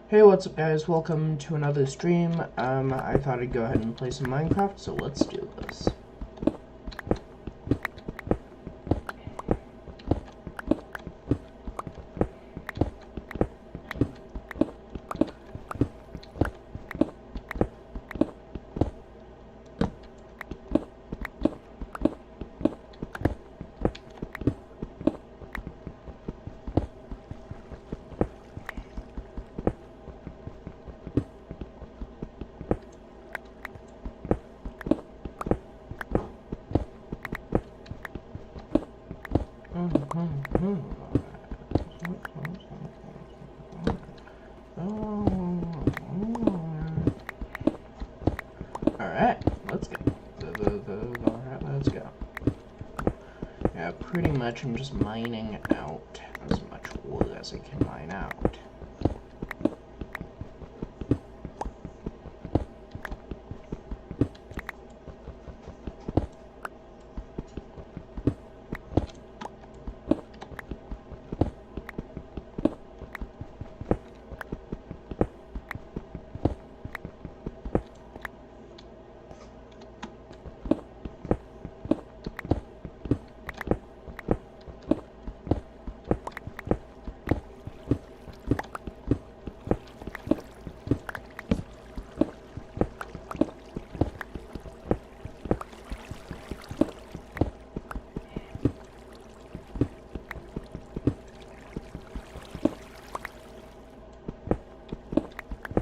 Hey, what's up guys? Welcome to another stream. I thought I'd go ahead and play some Minecraft, so let's do this. Alright, let's go. Alright, let's go. Yeah, pretty much I'm just mining out as much wood as I can mine out.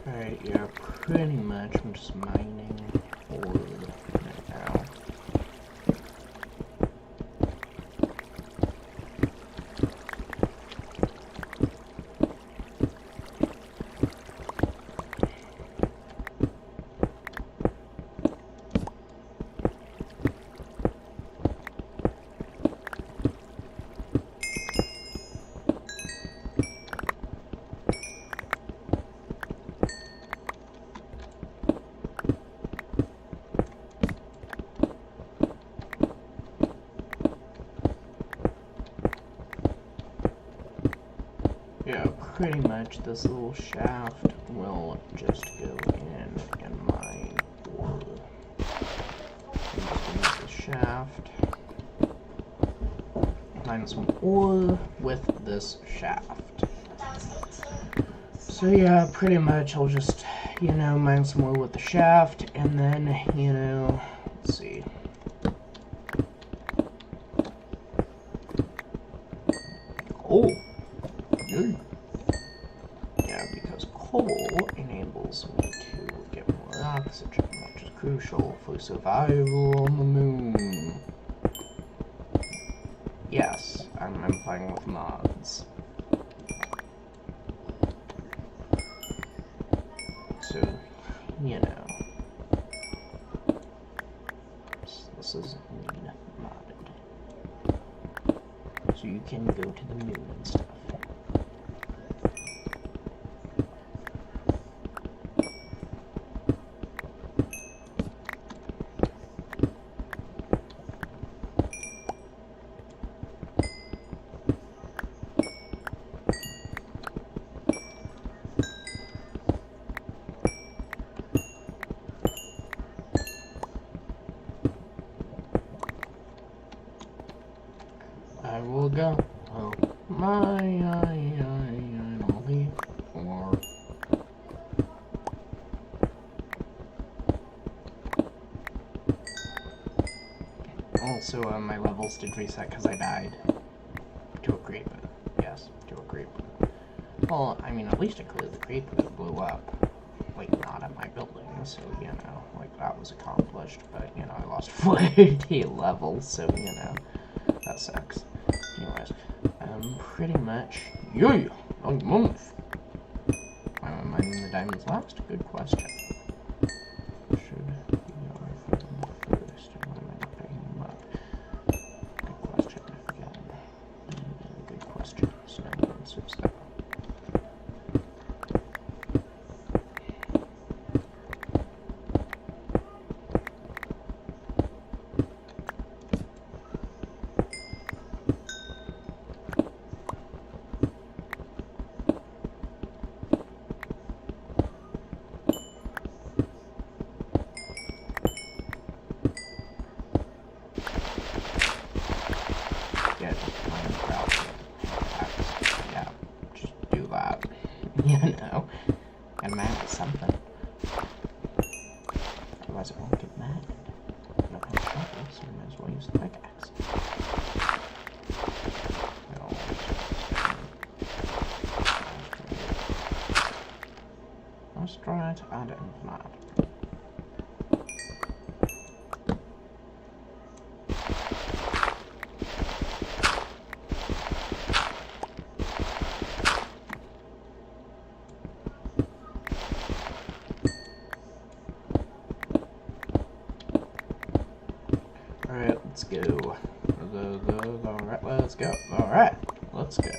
Alright, yeah, pretty much I'm just mining wood right now. Yeah, pretty much this little shaft will just go in and mine wood. Use the shaft. Mine some ore with this shaft. So yeah, pretty much I'll just, mine some ore with the shaft, and then, let's see. Oh! Yeah, because coal enables me to get more oxygen, which is crucial for survival on the moon. Yes, I'm playing with mods. So, this is modded. So you can go to the moon and stuff. I will go. Oh my, only 4. Also, my levels did reset because I died to a creeper. Yes, to a creeper. Well, I mean, at least I cleared the creeper that blew up. Like, not at my building, so, like, that was accomplished. But, I lost 40 levels, so, that sucks. Anyways, pretty much, yeah, long month. Why am I mining the diamonds last? Good question. Should be going for them first. Why am I not picking them up? Good question, again. Good question. So, answers that. You know? Gotta mine with something. Otherwise it won't get mad. I don't have trouble, so we might as well use the pickaxe. Let's try to add it in that. Alright, let's go. Alright, let's go. Alright, let's go.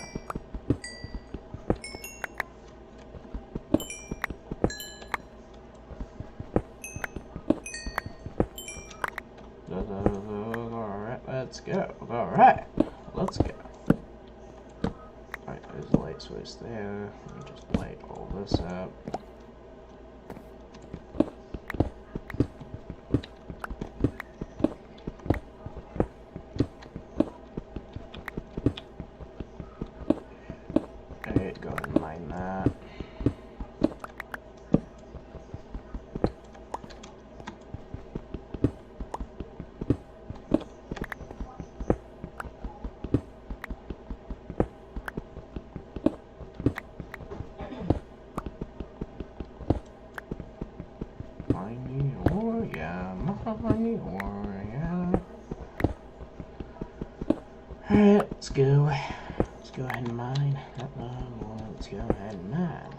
Alright, let's go. Alright, let's go. Alright, there's a light switch there. Let me just light all this up. Alright, go ahead and mine that. Alright, let's go. Let's go ahead and mine. Let's go ahead and mine.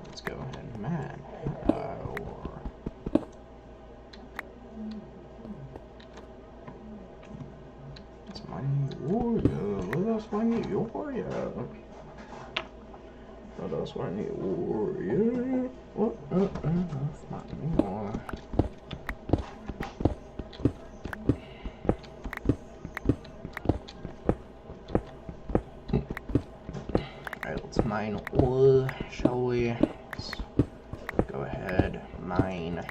Let's go ahead and mine. Let's mine the warrior. Let us mine the warrior. Let us mine the warrior. Let's mine the warrior. Let's mine ore, shall we? Let's go ahead, mine.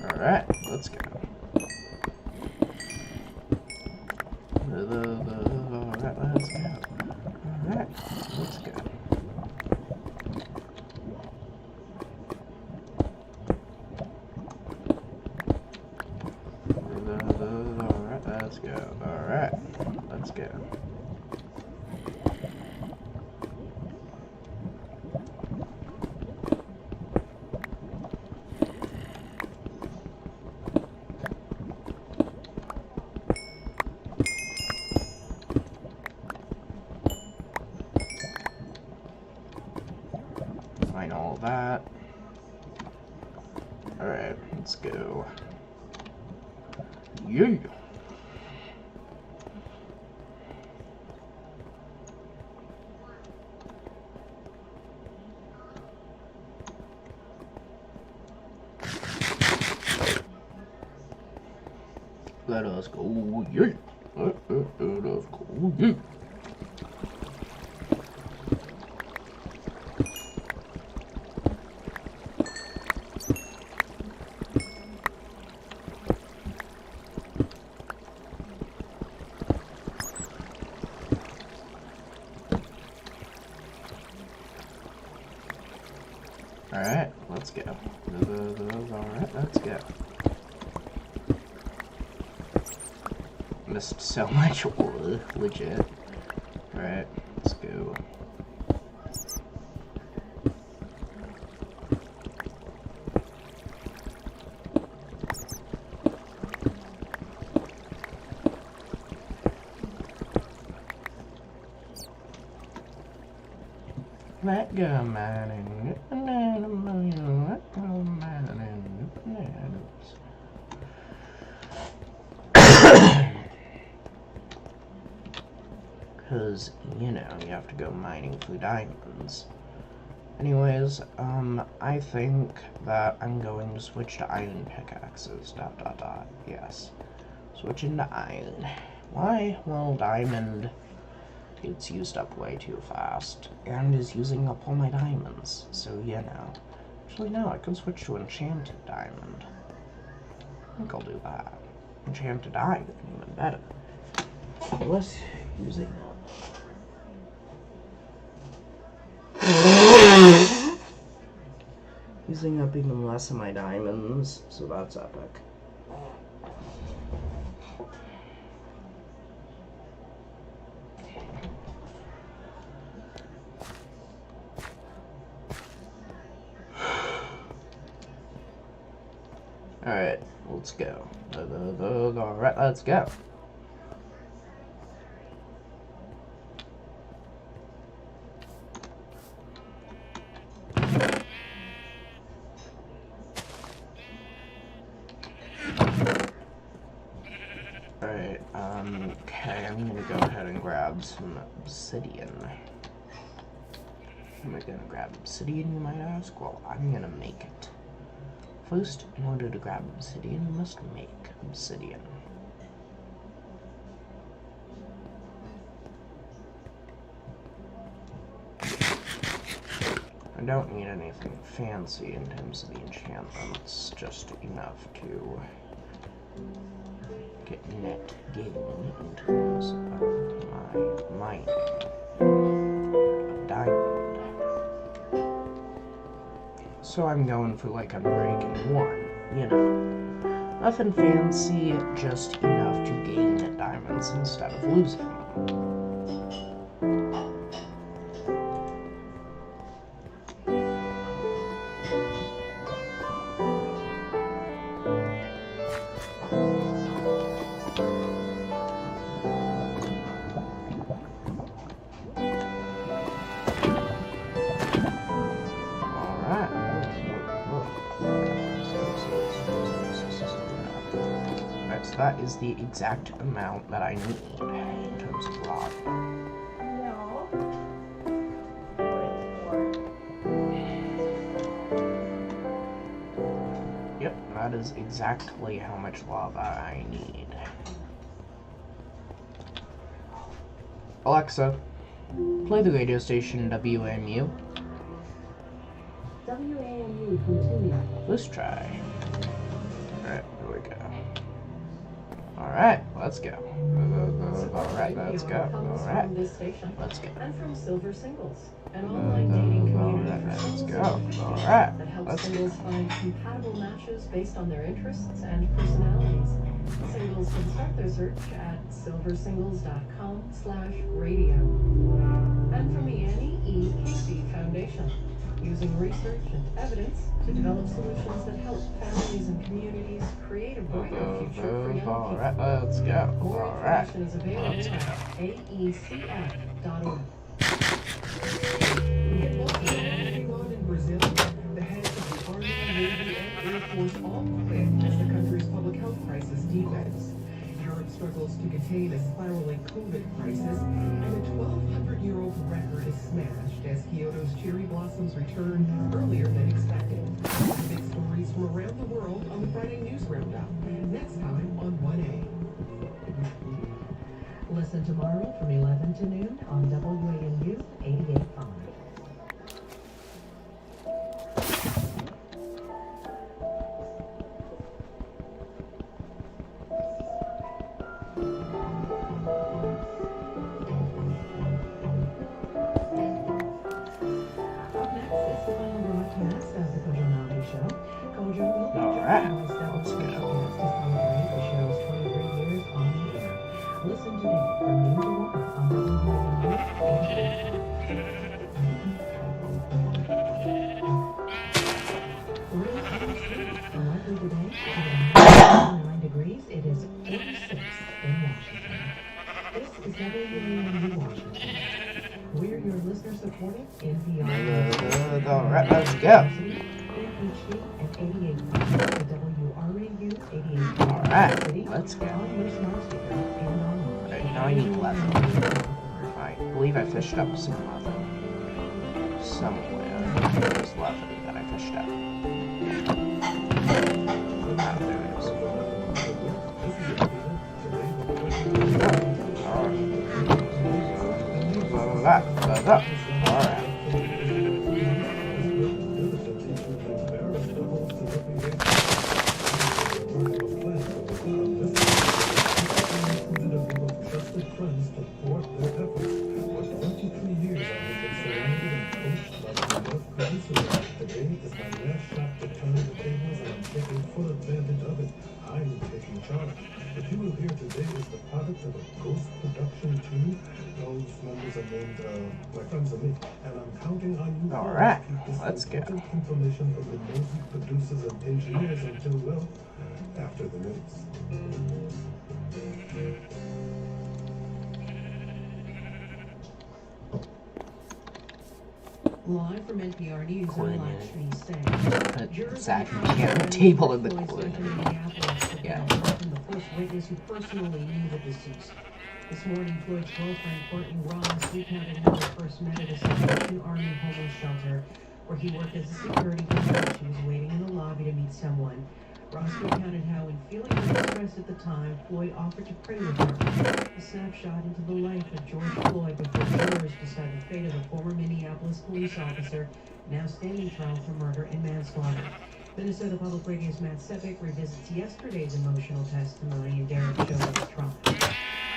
Alright, let's go. Alright, let's go. Alright, let's go. Alright, let's go. Alright, let's go. Find all that. Alright, let's go. Yeah. Let us go. Yeah. Let us go. Yeah. Alright, let's go. Alright, let's go. Missed so much ore, legit. Alright, let's go. Let go mining, let go mining, because, you know, you have to go mining for diamonds. Anyways, I think that I'm going to switch to iron pickaxes, ... Yes. Switching to iron. Why? Well, diamond gets used up way too fast, and is using up all my diamonds, so you know. Actually, no, I could switch to enchanted diamond. I think I'll do that. Enchanted iron, even better. Less using using up even less of my diamonds, so that's epic. Alright, let's go. Alright, let's go. Alright, okay, I'm gonna go ahead and grab some obsidian. Am I gonna grab obsidian, you might ask? Well, I'm gonna make it. First, in order to grab obsidian, you must make obsidian. I don't need anything fancy in terms of the enchantments, just enough to get net gain in terms of my mining of diamond. So I'm going for like a breaking one, you know. Nothing fancy, just enough to gain diamonds instead of losing them. So that is the exact amount that I need in terms of lava. Yep, that is exactly how much lava I need. Alexa, play the radio station WAMU. WAMU, continue. Let's try. Alright, here we go. Alright, let's go. Alright, let's go. Alright, let's go. And from Silver Singles, an online dating community for let's singles go. and Alright, that helps let's singles go. find compatible matches based on their interests and personalities. Singles can start their search at silversingles.com/radio. And from the Annie E. Casey Foundation, using research and evidence to develop solutions that help families and communities create a brighter future for young people. Alright, let's go. More Alright, information is available let's at go. aecf.org. In Brazil, the heads of the Army, Navy, and Air Force all quit as the country's public health crisis deepens. Europe struggles to contain a spiraling COVID crisis, and a 1,200-year-old record is smashed as Kyoto's cherry blossoms return earlier than expected. Big stories from around the world on the Friday News Roundup. Next time on 1A. Listen tomorrow from 11 to noon on WAMU 88.5. Listen today from noon to 1 on WAMU 88.5. The likely today, 9 degrees. It is 46 in Washington. This is WAMU Washington. We're your listener-supported NPR. Alright, let's go. PhD at 88.5 WRAU 88.5. Alright, let's go. On your smart speaker and online. Alright, now I need leather. I believe I fished up some leather. somewhere. There's levity that I fished out. Ah, there it is. Alright. Alright. Alright, let's go. Information from the music producers and engineers until, well, after the news. Live from NPR News, I'm Coordinated. Lakshmi Singh. Zach, you can't have a table in the Floyd's corner. went to Minneapolis to Yeah. welcome the first witness who personally knew the deceased. This morning, Floyd's girlfriend, Courtney Ross, recounted how they first met at a Salvation Army homeless shelter where he worked as a security guard. She was waiting in the lobby to meet someone. Ross recounted how, in feeling distressed at the time, Floyd offered to pray with her. A snapshot into the life of George Floyd before jurors decide the fate of a former Minneapolis police officer now standing trial for murder and manslaughter. Minnesota Public Radio's Matt Sepic revisits yesterday's emotional testimony in Derek Chauvin's trial.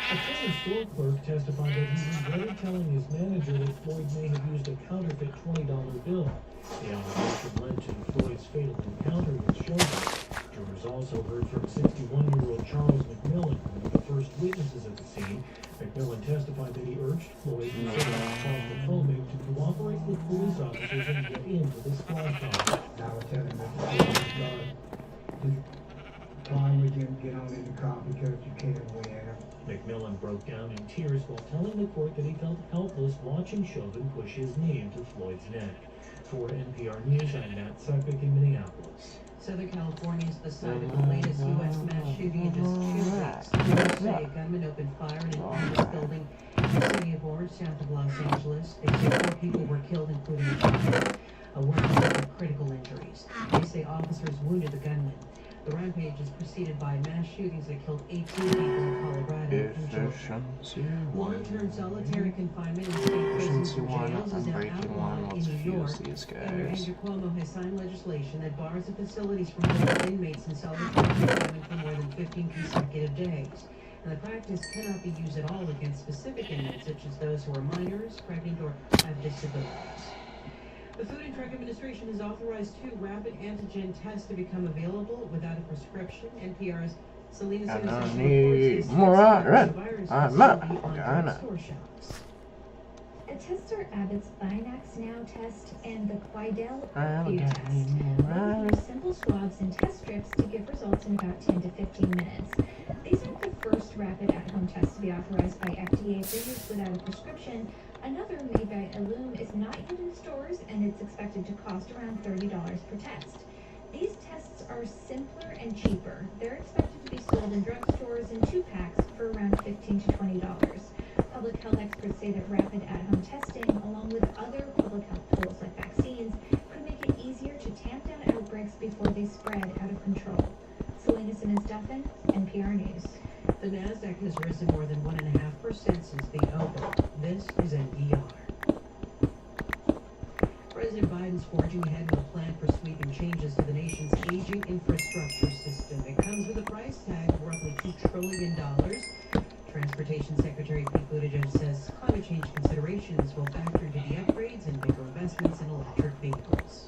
A former store clerk testified that he regretted telling his manager that Floyd may have used a counterfeit $20 bill. The allegation led to Floyd's fatal encounter with Chauvin. Jurors also heard from 61-year-old Charles McMillan, one of the first witnesses at the scene. McMillan testified that he urged Floyd to sit on claustrophobic to cooperate with police officers and get into the squad car. I was telling him that the police guard, just fine with him, get on in the car because you can't win. McMillan broke down in tears while telling the court that he felt helpless watching Chauvin push his knee into Floyd's neck. For NPR News, I'm Matt Sepic in Minneapolis. Southern California is the site of the latest U.S. mass shooting in just 2 weeks. Police say a gunman opened fire in an office building in the city of Orange, south of Los Angeles. They say 4 people were killed, including a child. A woman with critical injuries. They say officers wounded the gunman. The rampage is preceded by mass shootings that killed 18 people in Colorado and Georgia. Long-term solitary confinement in state prisons and jails is now outlawed in New York. Governor Andrew Cuomo has signed legislation that bars the facilities from holding inmates in solitary confinement for more than 15 consecutive days. And the practice cannot be used at all against specific inmates, such as those who are minors, pregnant, or have disabilities. The Food and Drug Administration has authorized 2 rapid antigen tests to become available without a prescription. NPR's Selena I don't Susan need reports more iron. virus I'm will not be on gonna. store shelves. The tests are Abbott's Binax Now test and the Quidel I'm View test. getting more Both iron. use simple swabs and test strips to give results in about 10 to 15 minutes. These are the first rapid at-home tests to be authorized by FDA for use without a prescription. Another made by Illum is not yet in stores, and it's expected to cost around $30 per test. These tests are simpler and cheaper. They're expected to be sold in drugstores in 2 packs for around $15 to $20. Public health experts say that rapid at-home testing, along with other public health tools like vaccines, could make it easier to tamp down outbreaks before they spread out of control. Selena Simmons-Duffin, NPR News. The NASDAQ has risen more than 1.5% since the open. This is NPR. President Biden's forging ahead with a plan for sweeping changes to the nation's aging infrastructure system. It comes with a price tag of roughly $2 trillion. Transportation Secretary Pete Buttigieg says climate change considerations will factor into the upgrades and bigger investments in electric vehicles.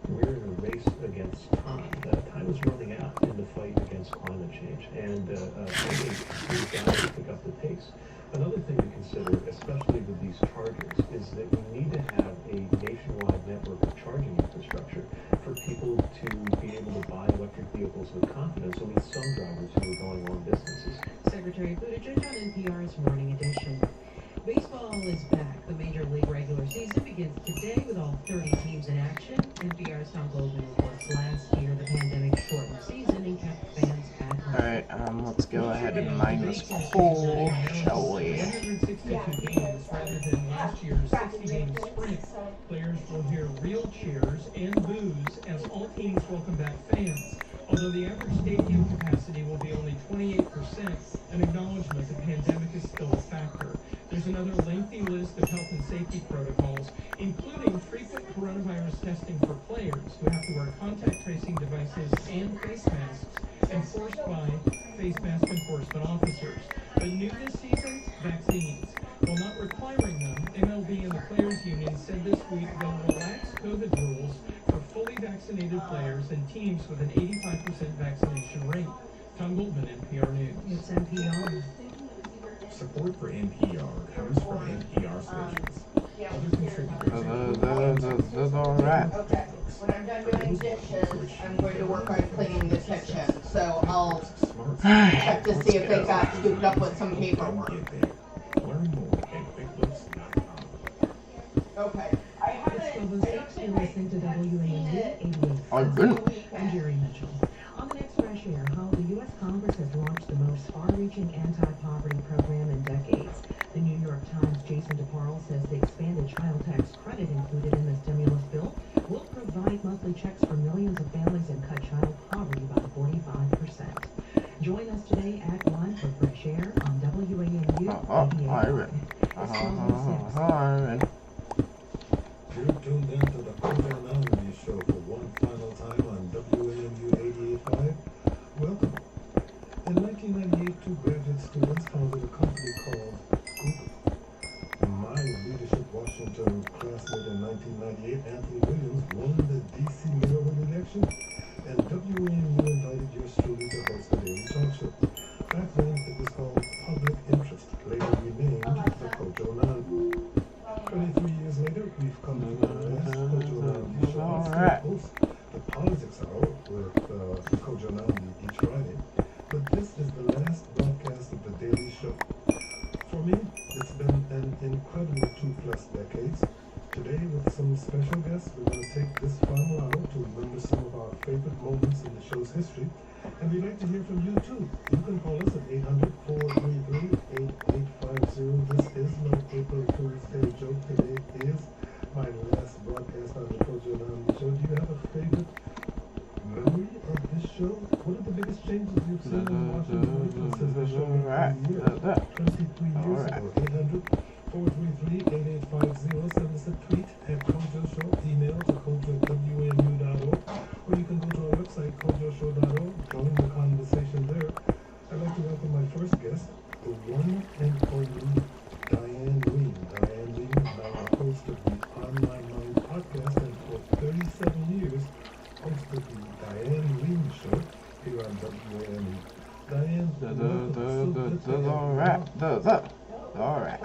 We're in a race against time. Time is running out in the fight against climate change, and I think we've got to pick up the pace. Another thing to consider, especially with these chargers, is that we need to have a nationwide network of charging infrastructure for people to be able to buy electric vehicles with confidence, at least some drivers who are going long distances. Secretary Buttigieg on NPR's Morning Edition. Baseball is back. The Major League regular season begins today with all 30 teams in action. NPR's Tom Goldman reports last year the pandemic shortened the season and kept fans at home. Alright, let's go ahead and mine this coal, shall we? 162 games rather than last year's 60-game sprint. Players will hear real cheers and boos as all teams welcome back fans. Although the average stadium capacity will be only 28%, an acknowledgement the pandemic is still a factor. There's another lengthy list of health and safety protocols, including frequent coronavirus testing for players who have to wear contact tracing devices and face masks enforced by face mask enforcement officers. But new this season, vaccines. While not requiring them, MLB and the Players Union said this week they'll relax COVID rules for fully vaccinated players and teams with an 85% vaccination rate. Tom Goldman, NPR News. It's NPR. Support for NPR comes from NPR stations. Other contributors. Alright. Okay, when I'm done doing dishes, I'm going to work on cleaning the kitchen, so I'll check to see if they got scooped up with some paperwork. Learn more at QuickBooks.com. Okay. I haven't. Well, you're listening to WAMU 88. I've been. I'm Jerry Mitchell. On the next Fresh Air, how the U.S. Congress has launched the most far-reaching anti-poverty program in decades. The New York Times' Jason DeParle says the expanded child tax credit included in the stimulus bill will provide monthly checks for millions of families and cut child poverty by 45%. Join us today at 1 for Fresh Air on WAMU 88. You're tuned in to the Kojo Anonymous Show for one final time on WAMU 88.5. Welcome. In 1998, two graduate students founded a company called Google. My Leadership Washington classmate in 1998, Anthony Williams, won the DC mayoral election, and WAMU invited yours truly to host the Daily Talk Show. Back then, it was called Public Interest, later renamed the Kojo Anonymous. 23 years later, we've come to the last Kojo Anonymous Show. I still host the Politics Hour with Kojo Anonymous each Friday, but this is the last broadcast of the Daily Show. For me, it's been an incredible 2+ decades. Today, with some special guests, we're going to take this final hour to remember some of our favorite moments in the show's history, and we'd like to hear from you too. You can call us at 800-433-8850. This is no April Fool's Day joke. Today is my last broadcast on the Kojo Anonymous Show. Do you have a favorite memory of this show? What are the biggest changes you've seen in Washington since the show began 23 years ago? 800-433-8850. Send us a tweet at Kojo Show. Email to kojo@wamu.org, or you can go to our website, kojoshow.org. Join the conversation there. I'd like to welcome my first guest, the one and only Diane Weem. Diane Weem is now a host of the On My Mind podcast, and for 37 years hosted the Diane Weem Show here on WAMU. Diane, Alright.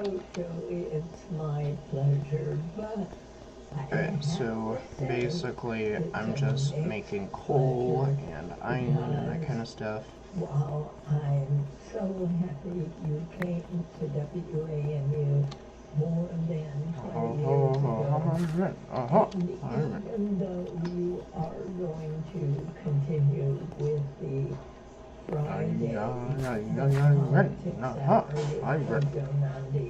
It's my pleasure, but Alright, so basically I'm just making coal and iron and that kind of stuff. well, I'm so happy you came to WAMU more than 20 years ago. And even though you are going to continue with the Friday politics hour with Kojo Nandi,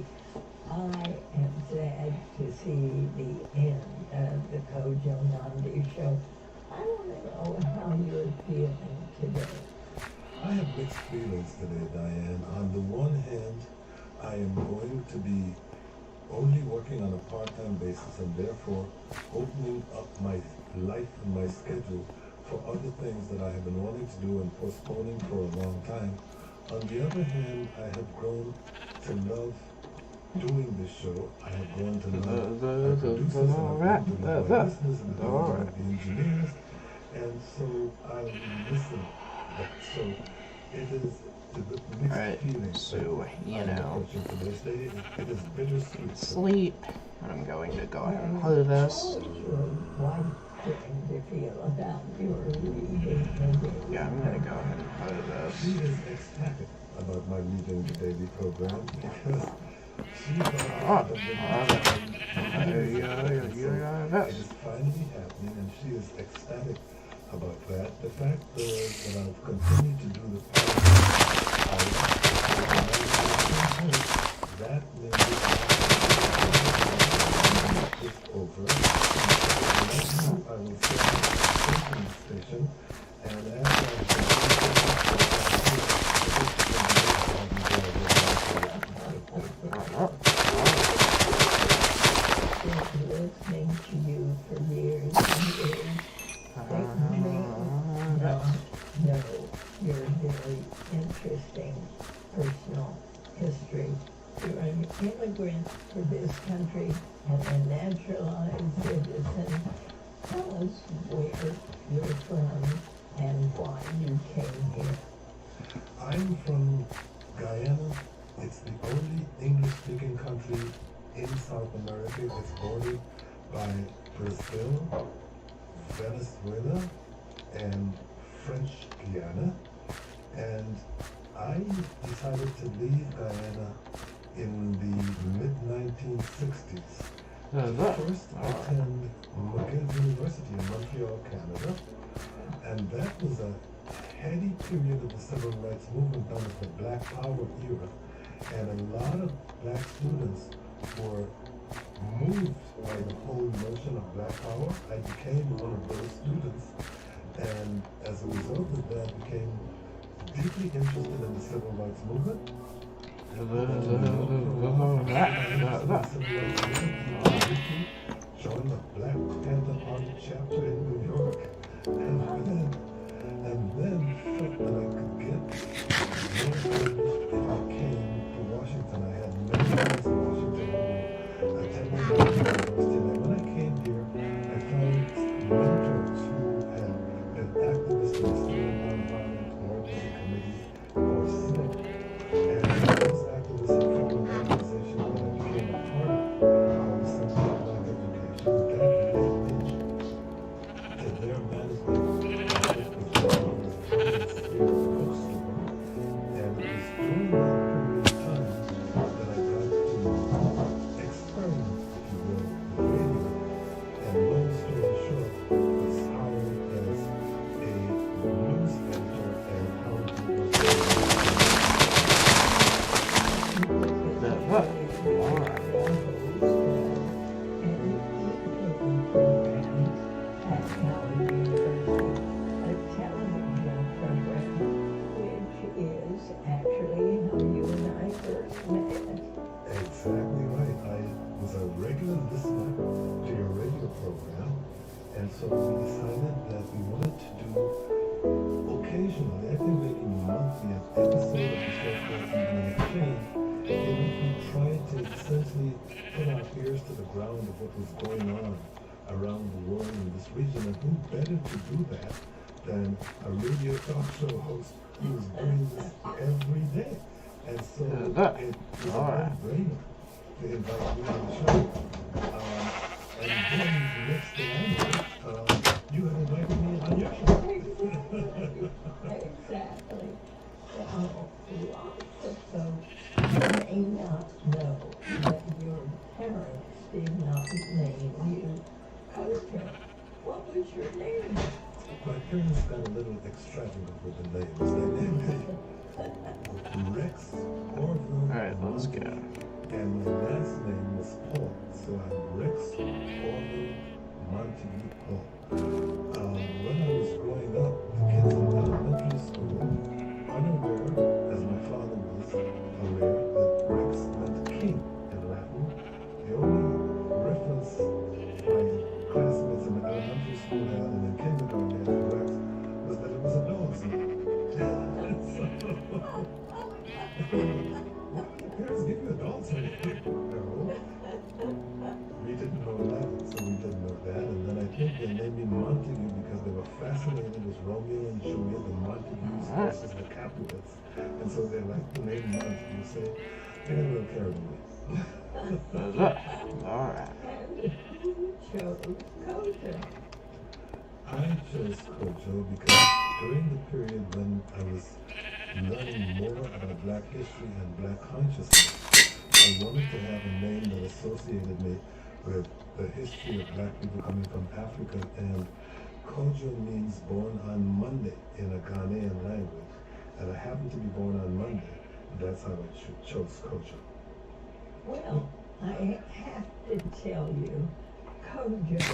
I am sad to see the end of the Kojo Nandi show. I want to know how you're feeling today. I have mixed feelings today, Diane. On the one hand, I am going to be only working on a part-time basis and therefore opening up my life and my schedule for other things that I have been wanting to do and postponing for a long time. On the other hand, I have grown to love doing this show. I have grown to love my producers, and I've grown to love my listeners, and I've grown to love the engineers, and so I'm missing that. So it is mixed feelings. So, you know, it is bittersweet. sleep, and I'm going to go ahead and play this. To feel about your Yeah, I'm gonna go ahead and play this. She is ecstatic about my leaving the daily program because she thought it is finally happening, and she is ecstatic about that. The fact is that I've continued to do the podcast very interesting personal history. You're an immigrant to this country and a naturalized citizen. Tell us where you're from and why you came here. I'm from Guyana. It's the only English-speaking country in South America. It's bordered by Brazil, Venezuela, and French Guiana. And I decided to leave Guyana in the mid-1960s. First, I attended McGill University in Montreal, Canada. And that was a heady period of the civil rights movement known as the Black Power era. And a lot of black students were moved by the whole notion of black power. I became one of those students, and as a result of that, became deeply interested in the civil rights movement. Joined the Black Panther Party chapter in New York, and then felt that I could get more privileged if I came to Washington. I had many friends in Washington who attended University, and when I came here, I found mentors who had been activists in the Civil Nonviolent Organizing Committee for SNCC. And those activists had formed an organization that I became a part of called the Center for Black Education. That led me to their management so we decided that we wanted to do occasionally, I think maybe monthly, an episode of the show called Evening Exchange, in which we tried to essentially put our ears to the ground of what was going on around the world in this region, and who better to do that than a radio talk show host who is doing this every day. And so it was a no-brainer to invite me on the show. And then the next thing I know, you had invited me on your show. Exactly. Lots of folks may not know that your parents did not name you Kojo. What was your name? My parents got a little extravagant with the names. They named me Rex Orville. Alright, let's go. And my last name was Paul, so I'm Rex Orville Montague Paul. When I was growing up, the kids in elementary school, unaware, as my father was aware, that Rex meant king in Latin. The only reference my classmates in the elementary school had and in kindergarten had for Rex was that it was a dog's name. Parents give you a dog's name. No. We didn't know Latin, so we didn't know that. And then I think they named me Montague because they were fascinated with Romeo and Juliet, the Montagues versus the Capulets. And so they liked the name Montague, so they didn't really care about me. Alright. Who chose Kojo? I chose Kojo because during the period when I was learning more about Black history and Black consciousness, I wanted to have a name that associated me with the history of Black people coming from Africa, and Kojo means born on Monday in a Ghanaian language, and I happened to be born on Monday, and that's how I chose Kojo. Well, I have to tell you, Kojo is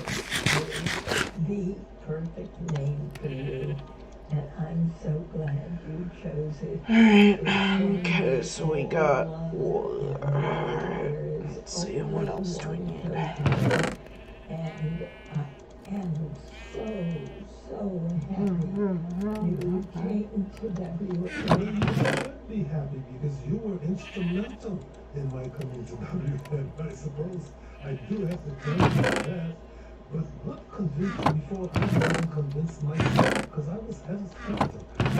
the perfect name for you, and I'm so glad you chose it. Alright, okay, so we got let's see, what else do we need? And I am so so happy you came to WA. You should be happy because you were instrumental in my coming to WN, I suppose. I do have to tell you that. But what convinced you before I even convinced myself? Because I was hesitant.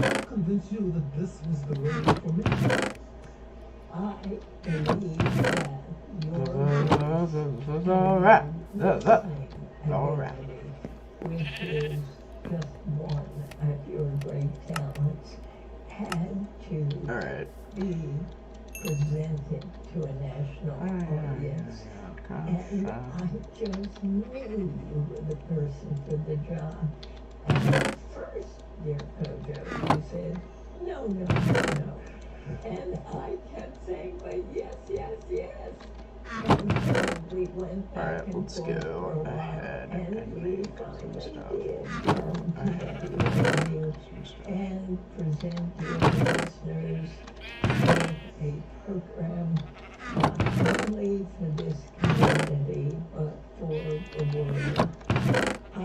What convinced you that this was the way for me? I believe that your Alright. Alright. which is just one of your great talents, had to Alright. be presented to a national audience. And I just knew you were the person for the job. And at first, dear Kojo, you said, no. And I kept saying, but yes. And so we went back Alright, and let's forth go for a while, ahead and and we make some finally stuff. did come to you and present your listeners with a program not only for this community, but for the world. I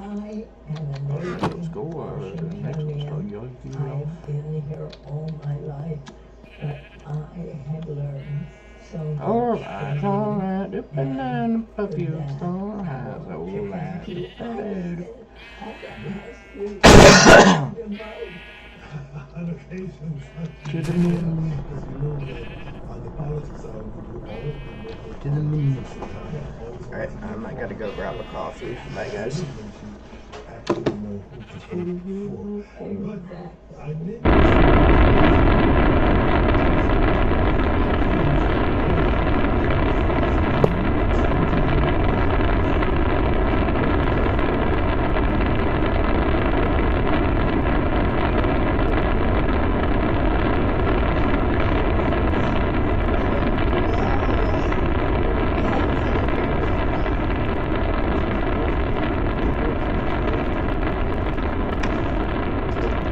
am a native Washingtonian. I've been here all my life, but I have learned so much Alright, the banana for puppy that. still has a Thank you. bad. I asked you to vote. On occasions, To the moon. because you know that on the politics side, we do all of To the moon. Alright, I gotta go grab a coffee. Bye, guys. actually know who to vote for. But I did.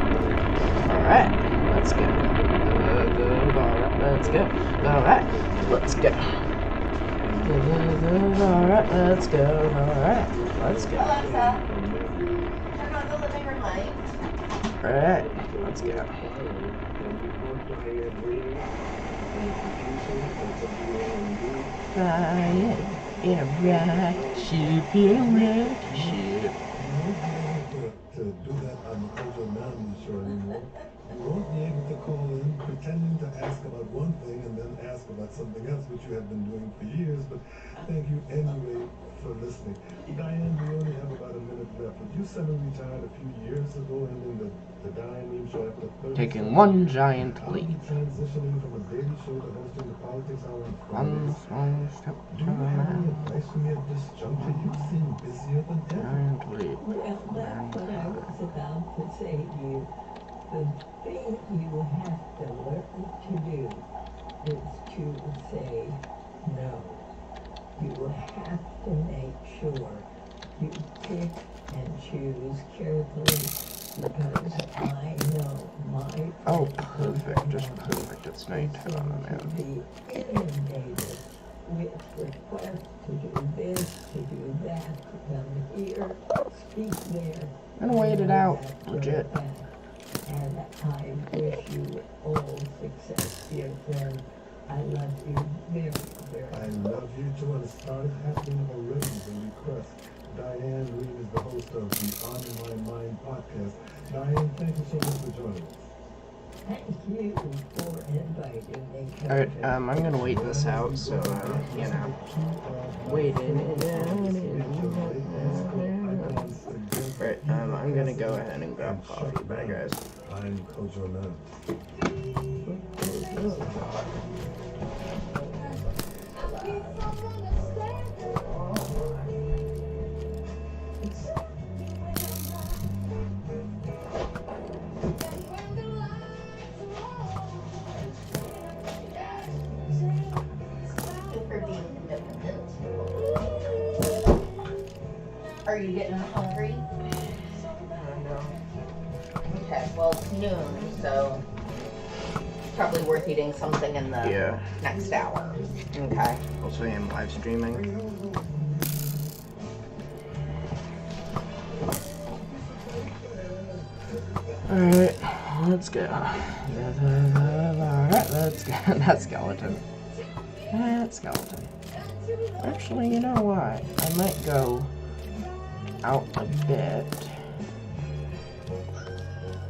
Alright, let's go. Let's go. Alright, let's go. Alright, let's go. Alright, let's go. Alexa, turn on the living room light. Alright, let's go. Flying in a rocket ship, in a rocket ship. To do that on the Kojo Mountain show anymore. You won't be able to call in pretending to ask about one thing and then ask about something else, which you have been doing for years. But thank you anyway for listening. Diane, we only have about a minute left. But you semi-retired a few years ago, ending the Diane Reeves show after 30. Taking one giant I'll be leap. transitioning from a daily show to hosting the Politics Hour on One Fridays. small step Do to you have any man. advice for me at this juncture? You seem busier than ever. Giant leap. Well, that's what I was about to say to you. The thing you have to learn to do is to say no. You have to make sure you pick and choose carefully, because I know my Oh, perfect. Just perfect. It's is nighttime, going to man. be inundated with requests to do this, to do that, to come here, speak there. And wait it out. that, Legit. that. And I wish you all success, dear friend. I love you very, very I much. love you too, and it started happening already, the request. Diane Reed is the host of the On My Mind podcast. Diane, thank you so much for joining us. Thank you for inviting me. Alright, Coach. I'm gonna wait this out, so, you know. Wait Alright, I'm gonna go ahead and grab coffee. Bye, guys. I'm Kojo Nam. For being independent. Are you getting hungry? Okay, well, it's noon, so it's probably worth eating something in the Yeah. next hour. Okay. Also, I'm live streaming. Alright, let's go. Let's go. That skeleton. That skeleton. Actually, you know what? I might go out a bit.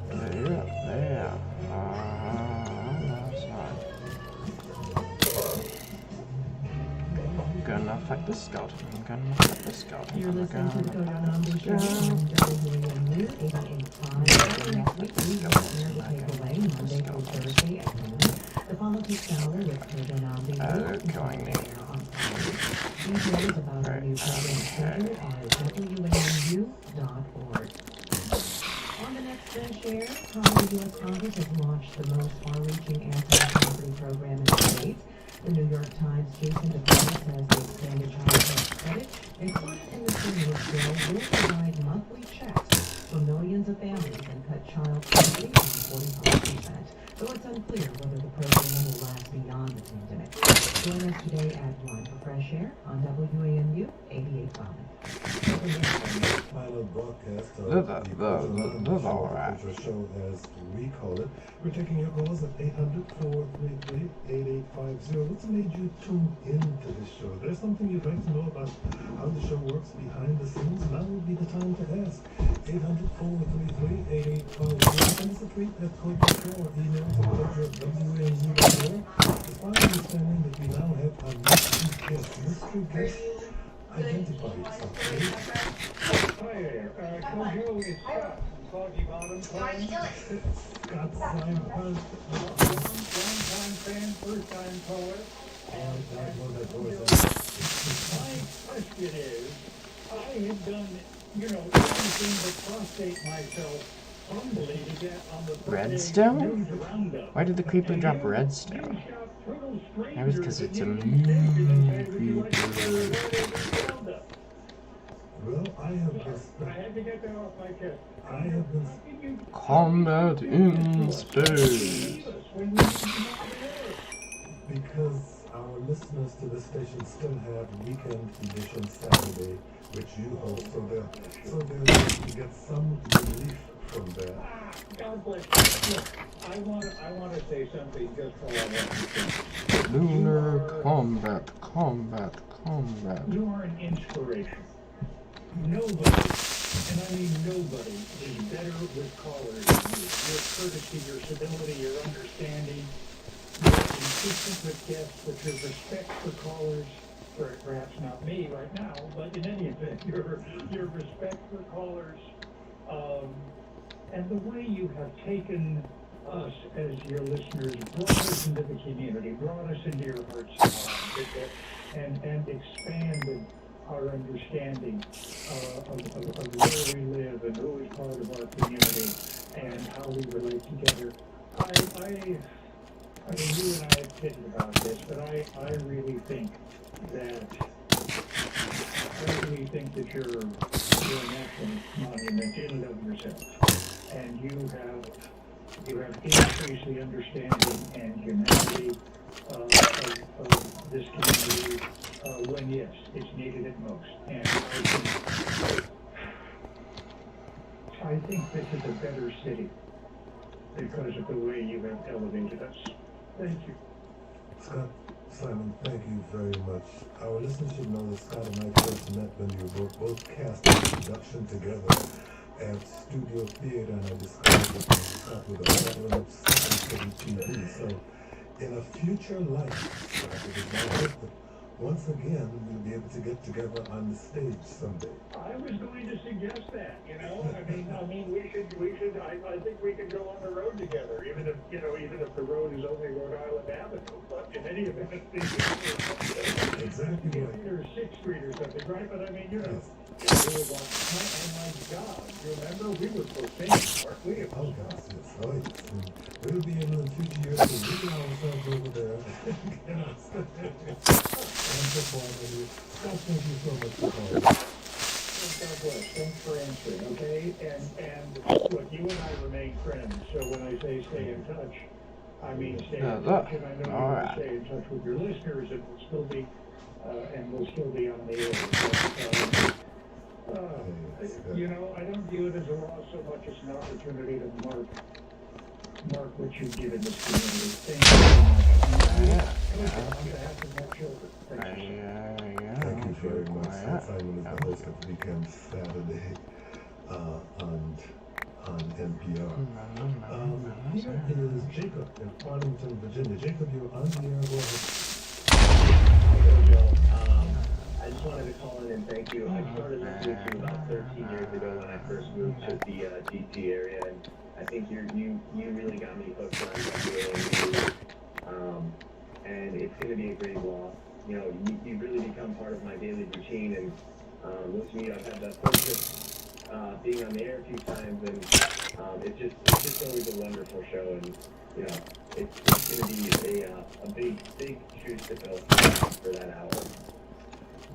There. That's fine. I'm gonna fight the skeleton. You're listening to the Codon Show on WAMU 88.5. Next week, we will premiere the takeaway Monday through Thursday at noon. The Politics Hour with Codon they're killing me. Details about our new program schedule are at WAMU.org. On the next bench air, the U.S. Congress has launched the most far-reaching anti-poverty program in the state. The New York Times' Jason DeVos says the expanded child tax credit included in the stimulus bill will provide monthly checks for millions of families and cut child poverty by 45%. Though it's unclear whether the program will last beyond the pandemic. Join us today at 1 for Fresh Air on WAMU 88.5. Final broadcast of This the alright. show, as we call it. We're taking your calls at 800-433-8850. What's made you tune into this show? There's something you'd like to know about how the show works behind the scenes? Now would be the time to ask. 800-433-8850. Send us a tweet at Code Show or email to WAMU.org. It's my understanding that we now have a mystery guest. Mystery guest. Identify yourself, please. Hi there. Code Joe is Scott from Foggy Bottom. Scott Signpost. Long-time fan, first-time caller. I know that voice. My question is, I have done, everything but prostrate myself humbly to get on the Redstone? news roundup. Why did the creeper drop redstone? Maybe it's because it's a mean creeper. Well, I have been I had to get that off my chest. Combat in space. Because our listeners to this station still have Weekend Edition Saturday, which you host, so they're going to get some relief from that. God bless you. Look, I want to say something just for all that. Lunar combat. You are an inspiration. Nobody, and I mean nobody, is better with callers than you. Your courtesy, your civility, your understanding, you're consistent with guests, with your respect for callers, perhaps not me right now, but in any event, your respect for callers, and the way you have taken us as your listeners, brought us into the community, brought us into your hearts and expanded our understanding of where we live and who is part of our community and how we relate together. I mean, you and I have kidded about this, but I really think that you're a national monument in and of yourself, and you have increased the understanding and humanity of this community when, yes, it's needed at most. And I think this is a better city because of the way you have elevated us. Thank you. Scott Simon, thank you very much. Our listeners should know that Scott and I first met when you were both cast in production together at Studio Theater, and I discovered that Scott with a veteran of Second City TV. So, in a future life, Scott, it is my hope that once again we'll be able to get together on the stage someday. I was going to suggest that, I mean, we should. I think we could go on the road together, even if the road is only Rhode Island Avenue. But in any event, Exactly right. Or 6th Street or something, right? But I mean, Yes. oh my God, you remember we were so famous, weren't we? Oh, gosh, yes. Oh, yes. And we'll be able in future years to look ourselves over there. And perform with you. Scott, thank you so much for calling. God bless. Thanks for answering, okay? And look, you and I remain friends, so when I say stay in touch, I mean stay in touch, and I know you will stay in touch with your listeners, and we'll still be on the air. But, You know, I don't view it as a loss so much as an opportunity to mark what you've given this community. Thank you very much. On behalf of my children. Thank you. Thank you very much. Simon is the host of Weekend Saturday on NPR. Here is Jacob in Arlington, Virginia. Jacob, you're on the air. Go ahead. I just wanted to call in and thank you. I started listening to you about 13 years ago when I first moved to the DC area, and I think you really got me hooked on WAMU. And it's going to be a great loss. You know, you've really become part of my daily routine, and listening to you, I've had the fortune of being on the air a few times, and it's just always a wonderful show, and you know, it's going to be a big shoes to fill for that hour.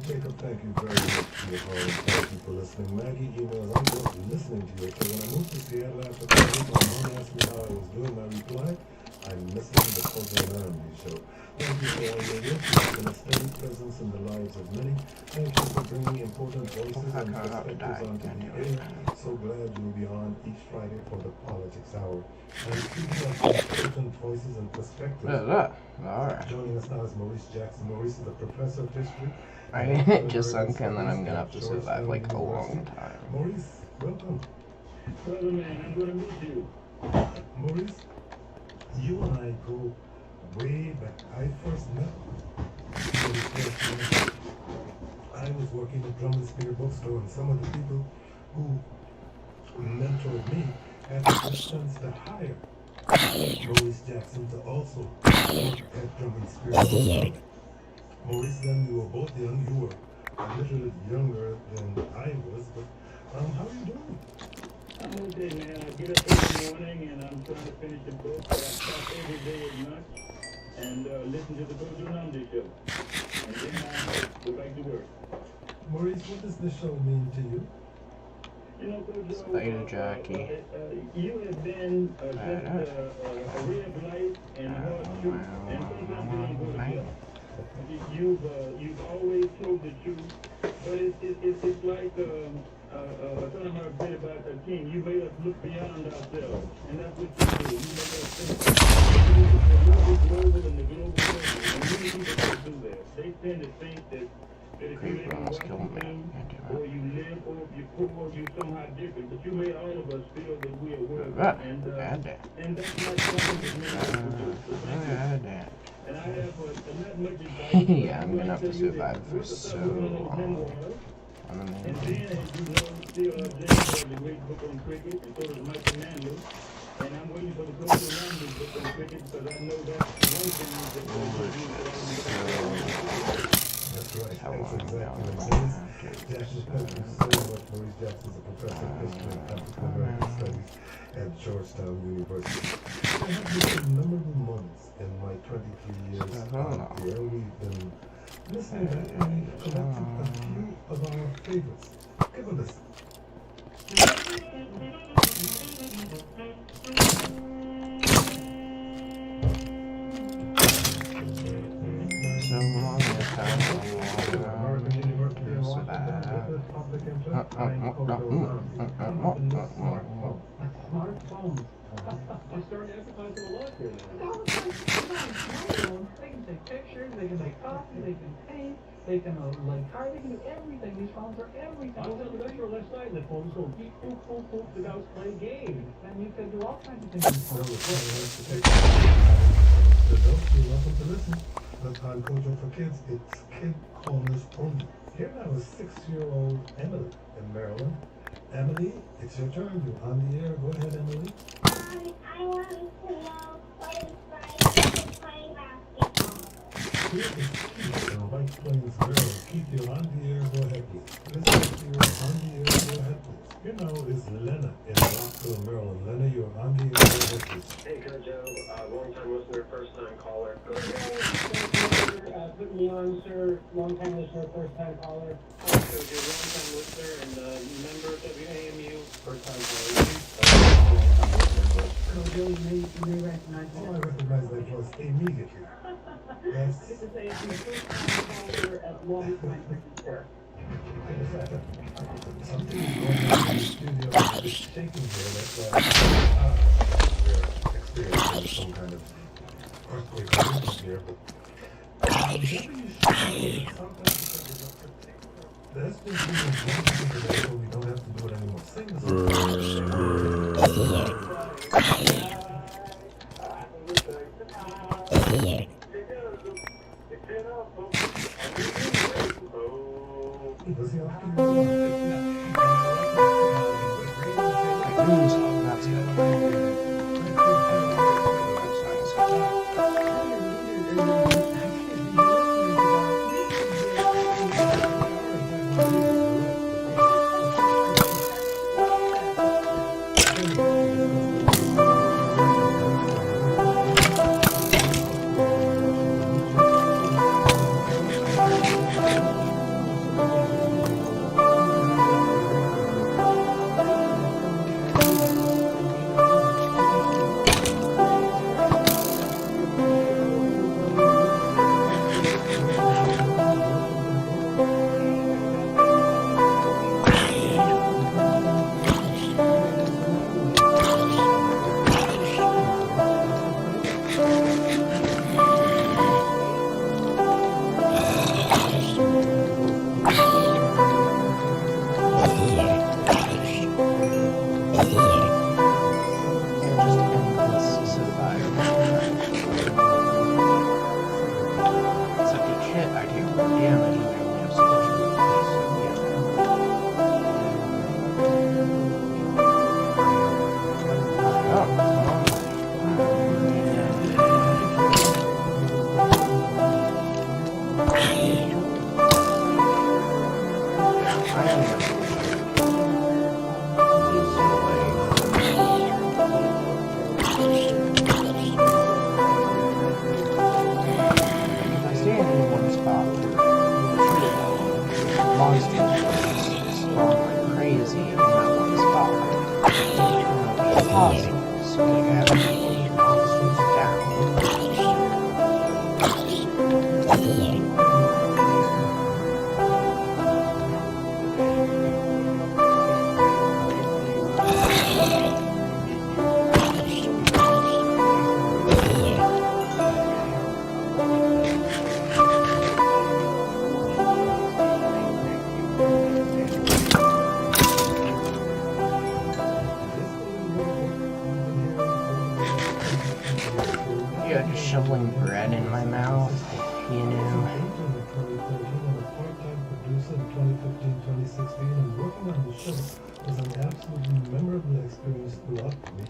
Jacob, thank you very much for your call and thank you for listening. Maggie emails, I'm just listening to you. So when I moved to Seattle after college, my mom asked me how I was doing. I replied, I'm listening to Kojo Anand show. Thank you for all your work. You've been a steady presence in the lives of many. Thank you for bringing important voices and perspectives onto the air. So glad you'll be on each Friday for the Politics Hour. And speaking of important voices and perspectives, joining us now is Maurice Jackson. Maurice is a professor of history. It just sunk in that I'm gonna have to survive like a long time. Maurice, welcome. Brother man, I'm gonna meet you. Maurice, you and I go way back. I first met I was working at Drum and Spear Bookstore, and some of the people who mentored me had the good sense to hire Maurice Jackson to also work at Drum and Spear Bookstore. Maurice, then we were both young. You were a little younger than I was, but how are you doing? I'm okay, man. I get up every morning and I'm trying to finish the book that I start every day at lunch and listen to the Kojo Anand show. And then I go back to work. Maurice, what does this show mean to you? You know, Kojo, Spider Jockey. You have been just a ray of light and hard truth, and sometimes they don't go together. You've always told the truth, but it's like talking about a bit about the king. You made us look beyond ourselves, and that's what you do. You make us think the global and the global person, and many people don't do that. They tend to think that if you live in Washington, or you live, or if you're poor, you're somehow different. But you made all of us feel that we are worthy, and that's not something that many people do. So thank you. And I have not much advice. Yeah, I'm gonna have to survive for so long. And then, as you know, still James has a great book on cricket, and so does Michael Manley. And I'm waiting for the Kojo Anand book on cricket because I know that's one thing that That's right. That's exactly what Maurice Jackson. Thank you so much. Maurice Jackson is a professor of history and African American studies at Georgetown University. There have been some memorable moments in my 23 years out here. We've been listening back and we've collected a few of our favorites. Give a listen. So long as time American University of Washington, public interest, Smartphones. They're starting to emphasize them a lot here now. They can take pictures, they can make coffee, they can paint, they can like car, they can do everything. These phones are everything. I was at the restaurant last night and the phone was going beep, boop, boop, boop. The guy was playing games. And you can do all kinds of things. You're welcome to listen. But on Kojo for Kids, it's Kid Corners only. Here now is 6-year-old Emily in Maryland. Emily, it's your turn. You're on the air. Go ahead, Emily. I want to know what it's like to play basketball. Here is Keith in White Plains, Maryland. Keith, you're on the air. Go ahead, please. Listen, you're on the air. Go ahead, please. Here now is Lena in Rockville, Maryland. Lena, you're on the air. Go ahead, please. Hey, Kojo, long-time listener, first-time caller. Put me on, sir. Long-time listener, first-time caller. Kojo, long-time listener and member of WAMU, first-time caller. Kojo, you may recognize Oh, I recognize that voice immediately. Yes. This is a first-time caller at long-time listener. Something is going on in the studio. It's shaking here. That's why we're experiencing some kind of earthquake here. But whenever you shake it, sometimes because of a particular. That's been doing one thing today, so we don't have to do it anymore. Sing the shoveling bread in my mouth, you know. In 2015-2016, and working on the show was an absolutely memorable experience throughout me.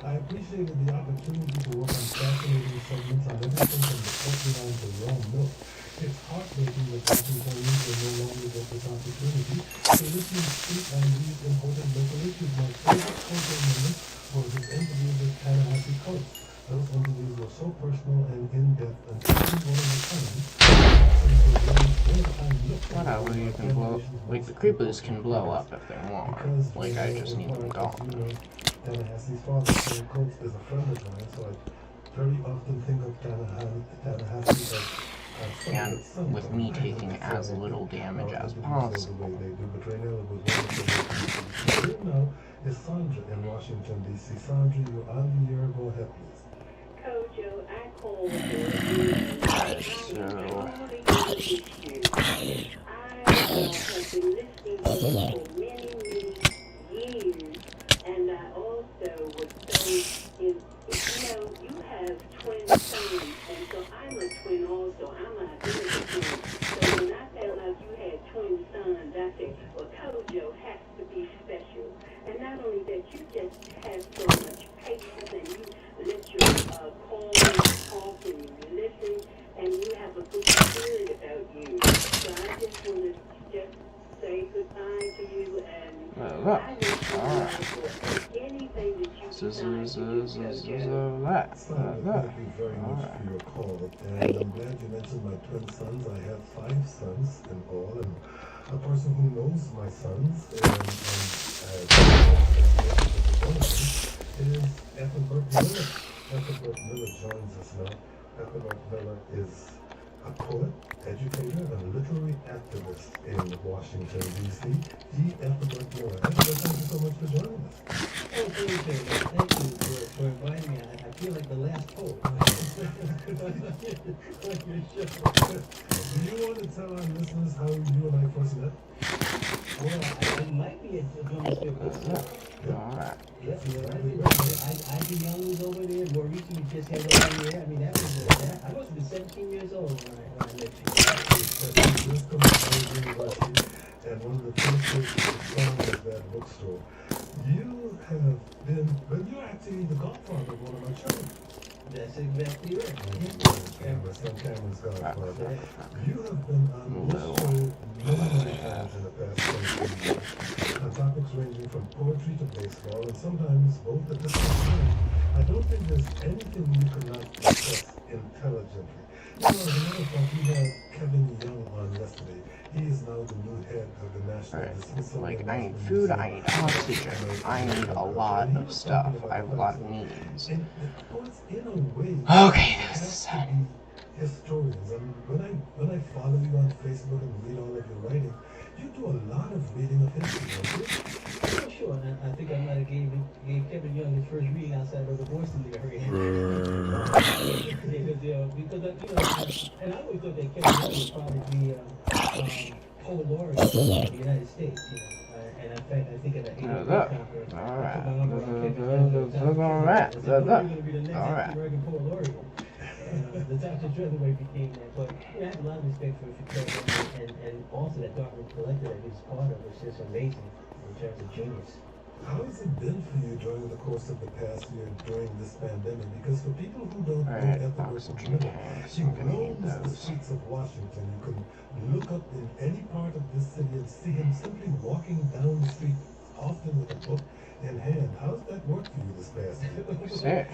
I appreciated the opportunity to work on fascinating segments on everything from the poultry line to raw milk. It's heartbreaking that Washingtonians will no longer get this opportunity to listen to speak on these important local issues. My favorite program moment was his interview with Tallahassee Coast. Those interviews were so personal and in-depth and even one of a kind. Whatever, you can blow, like the creepers can blow up if they want, like I just need them gone. Tallahassee's father, Phil Coates, is a friend of mine, so I very often think of Tallahassee as and with me taking as little damage as possible. Right now is Sandra in Washington, D.C. Sandra, you're on the air. Go ahead, please. Kojo, I called you. So... I have been listening to you for many, many years, and I also was so, you have twin sons, and so I'm a twin also. I'm an identical twin. So when I felt like you had twin sons, I said, well, Kojo has to be special. And not only that, you just have so much patience, and you let your call talk, and you listen, and you have a good spirit about you. So I just want to just say goodbye to you, and I wish you well for anything that you that. Thank you very much for your call, and I'm glad you mentioned my twin sons. I have 5 sons in all, and a person who knows my sons is Ethelbert Miller. Ethelbert Miller joins us now. Ethelbert Miller is a poet, educator, and literary activist in Washington, D.C. G. Ethelbert Moore. Ethelbert, thank you so much for joining us. Oh, thank you for inviting me. I feel like the last poet. Do you want to tell our listeners how you and I first met? Well, I might be a Journalistic bookstore. Alright. Yep, I.D. Young was over there. Maurice just had over there. I mean, that was I must have been 17 years old when I met you. Just come to Howard University, and one of the first places to find was that bookstore. You have been, well, you're actually the godfather of one of my children. That's exactly right. Cameron's godfather. You have been on this show many times in the past 20 years on topics ranging from poetry to baseball, and sometimes both at the same time. I don't think there's anything you cannot discuss intelligently. You know, as a matter of fact, we had Kevin Young on yesterday. He is now the new head of the National Like, I need food, I need oxygen, I need a lot of stuff. I have a lot of needs. Okay, this is sad. Historians. I mean, when I follow you on Facebook and read all of your writing, you do a lot of reading of history, don't you? Oh, sure. And I think I might have gave Kevin Young his first reading outside of the Boston area. Because and I always thought that Kevin Young would probably be poet laureate of the United States, you know. And in fact, I think at the 8th conference, Alright. American poet laureate. The Dr. Treadway became that, but I have a lot of respect for Kevin, and also that Dartmouth Collective that he's part of is just amazing in terms of genius. How has it been for you during the course of the past year during this pandemic? Because for people who don't know Ethelbert Moore, he roams the streets of Washington. You can look up in any part of this city and see him simply walking down the street, often with a book in hand. How's that worked for you this past year? Sick.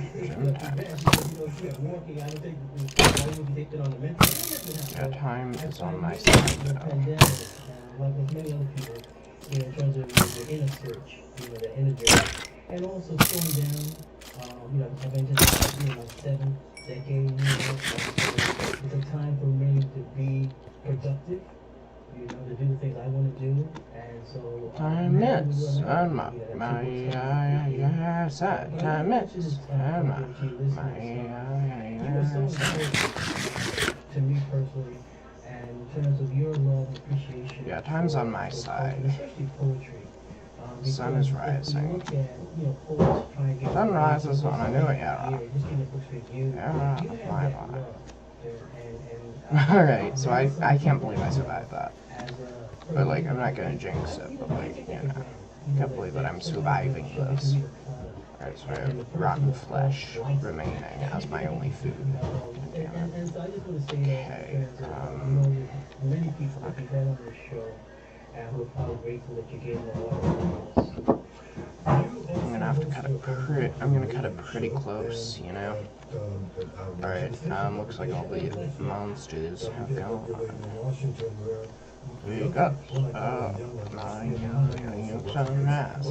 Yeah, time is on my side, though. Like with many other people, you know, in terms of the inner search, you know, the inner journey, and also slowing down. You know, I've entered my 7th decade. You know, it's a time for me to be productive. You know, to do the things I want to do, and so time is on my side. Time is on my side. To me personally, and in terms of your love and appreciation. Yeah, time's on my side. Especially poetry. The sun is rising. Look at, you know, poets try and get Sun rises when I knew it, yeah. Just in the books with you. Yeah, You have my that life. love. Alright, so I can't believe I survived that. But like, I'm not gonna jinx it, but like, you know, I can't believe that I'm surviving this. Alright, so I have rotten flesh remaining as my only food. Damn it. And so I just want to say that many people that you've had on this show, and who are probably grateful that you gave them a lot of us. I'm gonna have to cut it pretty close, you know? Alright, looks like all the monsters have gone. We got, my young sunrise.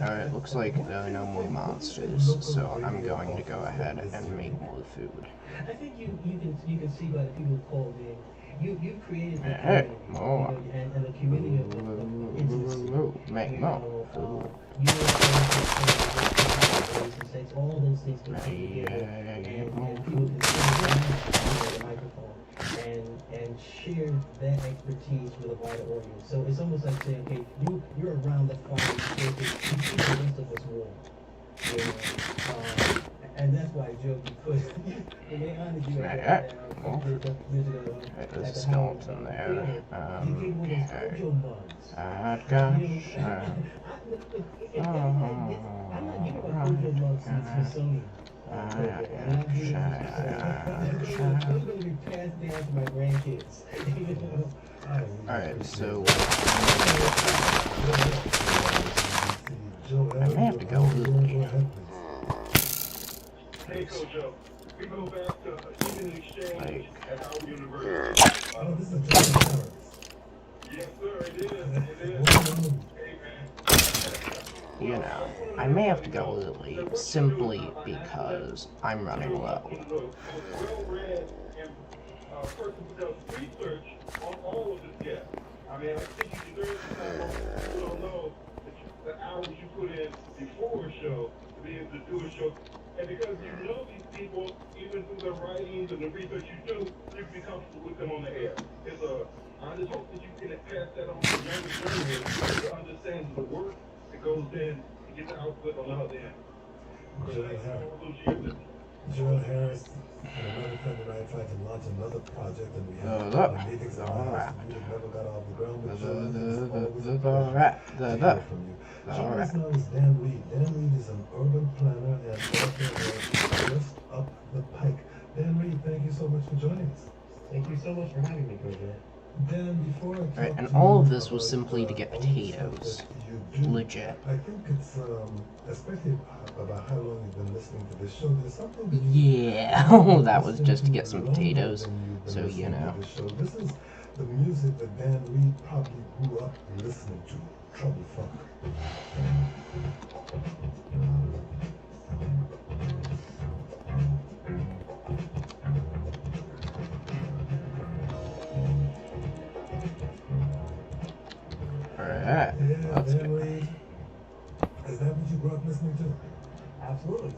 Alright, looks like there are no more monsters, so I'm going to go ahead and make more food. I think you can see by the people who called in. You created the Hey, community, more. and the community of intimacy. Make more food. All those things can come together, and people can sit down the microphone and share that expertise with a wider audience. So it's almost like saying, okay, you're around the fire, you keep the rest of us warm. You know? And that's why, Joe, because when they honored you at There's a skeleton there. Alright, so I may have to go looking. Hey, Coach Joe. We go back to even exchange at Howard University. Yes, sir, it is. It is. Hey, man. You know, I may have to go early, simply because I'm running low. Person does research on all of this yet. I mean, I think you deserve the time off. You don't know the hours you put in before a show to be able to do a show. And because you know these people, even through the writings and the research you do, you can be comfortable with them on the air. I just hope that you can pass that on to the younger generation to understand the work that goes in to get the output on the other end. Joel Harris and another friend and I tried to launch another project, and we had meetings and we never got off the ground. But Joel is always a pleasure to hear from you. Joining us now is Dan Reed. Dan Reed is an urban planner and author of Just Up the Pike. Dan Reed, thank you so much for joining us. Thank you so much for having me, Coach. Dan, before I Alright, and all of this was simply to get potatoes. Legit. I think it's, especially about how long you've been listening to this show, there's something that Yeah, that was just to get some potatoes, so you know. This is the music that Dan Reed probably grew up listening to, Trouble Funk. Alright, let's go. Is that what you grew up listening to? Absolutely.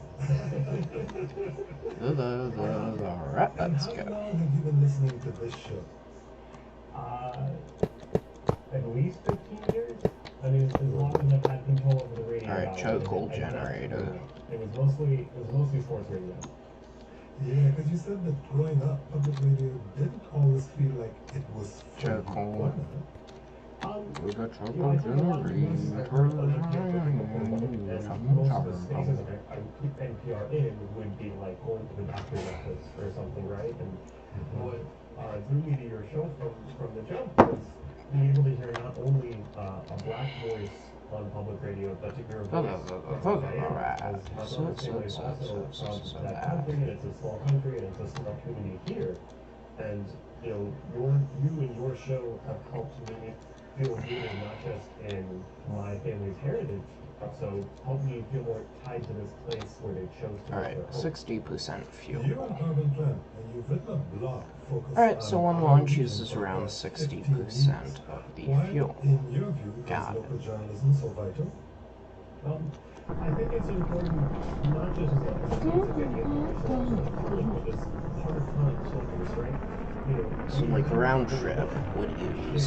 Alright, let's How go. long have you been listening to this show? At least 15 years. I mean, as long as I've had control over the radio. Alright, chokehold generator. It was mostly sports radio. Yeah, because you said that growing up, public radio didn't always feel like it was Chokehold. We got chokehold generator. I keep NPR in would be like going to the doctor's office or something, right? And what drew me to your show from the jump was being able to hear not only a black voice on public radio, but to hear a voice from Diane, as my family is also from that country, and it's a small country, and it's a small community here. And you know, you and your show have helped me feel rooted not just in my family's heritage, so help me feel more tied to this place where they chose to. Alright, 60% fuel. You're an urban planner, and you've written a blog focused Alright, so on one launch uses around 60% of the Why, fuel. in your view, Got is it. local journalism so vital? I think it's important not just as a to get the information out to the public, but this hard time soldiers, right? You know, So like the round trip would use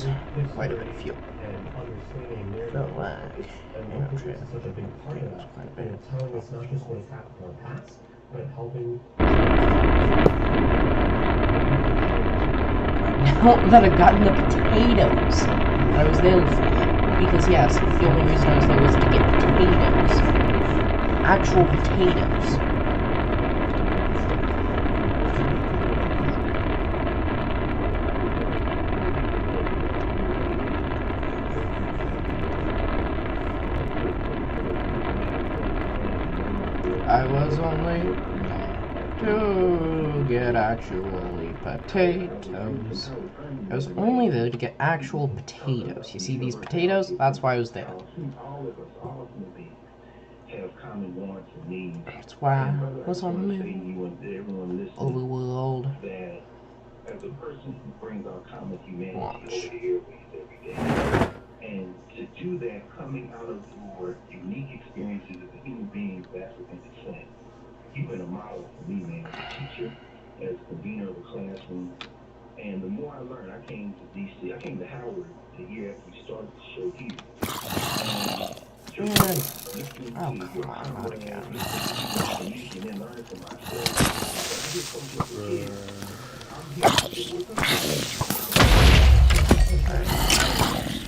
quite a bit of fuel. and understanding their So like, and round local trip is such a big part of uses that. quite a You bit. know, telling us not just what has happened in our past, but helping. Now that I've gotten the potatoes that I was there for. Because yes, the only reason I was there was to get potatoes. Actual potatoes. I was only to get actually potatoes. I was only there to get actual potatoes. You see these potatoes? That's why I was there. All of us ultimately have common wants and needs. That's why I was on the You moon. want everyone listening Overworld. that as a person who brings our common humanity Watch. over the airways every day, and to do that coming out of your unique experiences as a human being of African descent, you've been a model for me, man, as a teacher, as a convener of a classroom. And the more I learned, I came to DC, I came to Howard the year after we started the show here. Oh, come on, not again.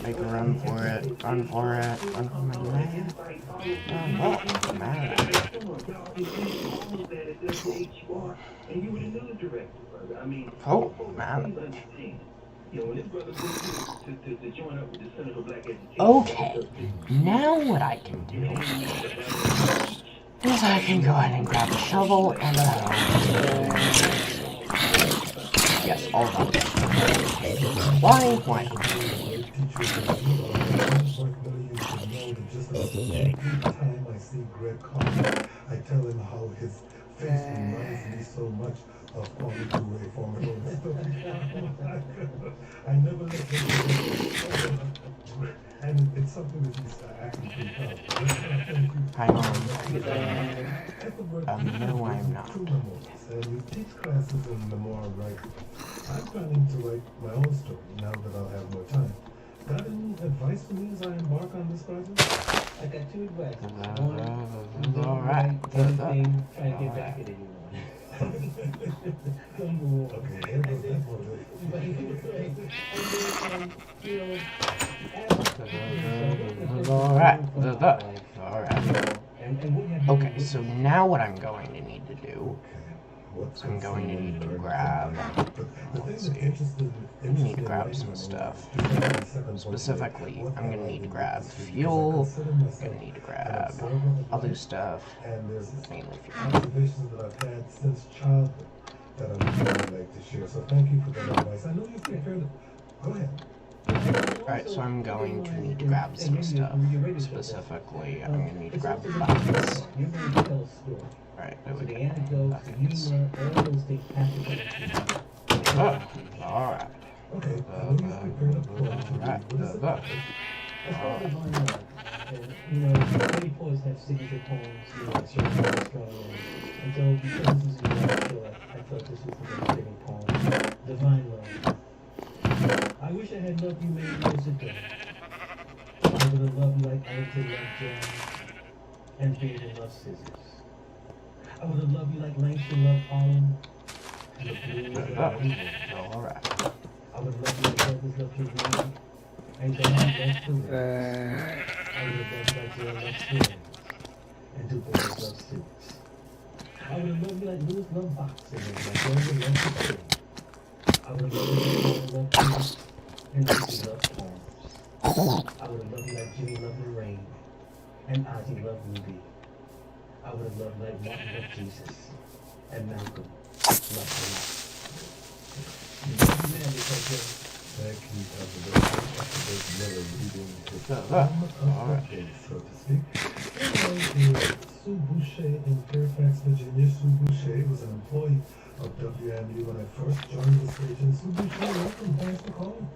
Make a run for it, run for it, run for my man. Run, man. Oh, man. Okay, now what I can do is I can go ahead and grab a shovel and a hoe. Yes, all of them. Why? Why not? that just about every time I see Greg Carter, I tell him how his face reminds me so much of Kwame Ture from an old story. I never let him go. And it's something that he's actually pretty proud of. No, I'm not. And you teach classes in memoir writing. I'm planning to write my own story now that I'll have more time. Got any advice for me as I embark on this project? I got 2 advice. Alright. Anything, try to get back at anyone. Okay, there goes that one. Alright. Okay, so now what I'm going to need to do is I'm going to need to grab, let's see, I need to grab some stuff. Specifically, I'm going to need to grab fuel, I'm going to need to grab other stuff, mainly fuel. Observations that I've had since childhood that I would really like to share. So thank you for that advice. I know you've prepared it. Go ahead. Alright, so I'm going to need to grab some stuff. Specifically, I'm going to need to grab the buckets. Alright, there we go. Buckets. Alright. Okay. You know, many poets have signature poems, you know, certain poets go in. And so, because this is a show, I thought this was the most fitting poem. Divine Love. I wish I had loved you many years ago. I would have loved you like Alton loved John and Beethoven loved scissors. I would have loved you like Langston loved Harlem and the blues loved Cleveland. Alright. I would have loved you like Elvis loved Trevor and Dan loved Philly. I would have loved like Joe loved Stevens and Du Bois loved students. I would have loved you like Lewis loved boxing and like Roman loved boxing. I would have loved you like Paul loved peace and Lucy loved poems. I would have loved you like Jimmy loved the rain and Ozzy loved Ruby. I would have loved like Martin loved Jesus and Malcolm loved the light. Thank you, Dr. Miller, reading his poem of the day, so to speak. Sue Boucher in Fairfax, Virginia. Sue Boucher was an employee of WMU when I first joined the station. Sue Boucher, welcome. Thanks for calling.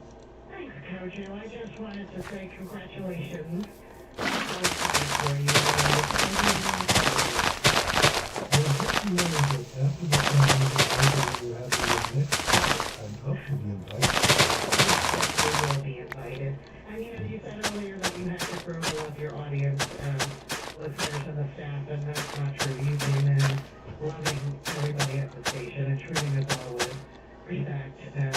Thanks, Kojo. I just wanted to say congratulations. I'm so excited for you. Well, just remember that after the family is over, you have to be next. I'm up to be invited. You will be invited. I mean, as you said earlier, that you have to grow to love your audience, listeners and the staff, and that's not true. You've been loving everybody at the station and treating us all with respect, and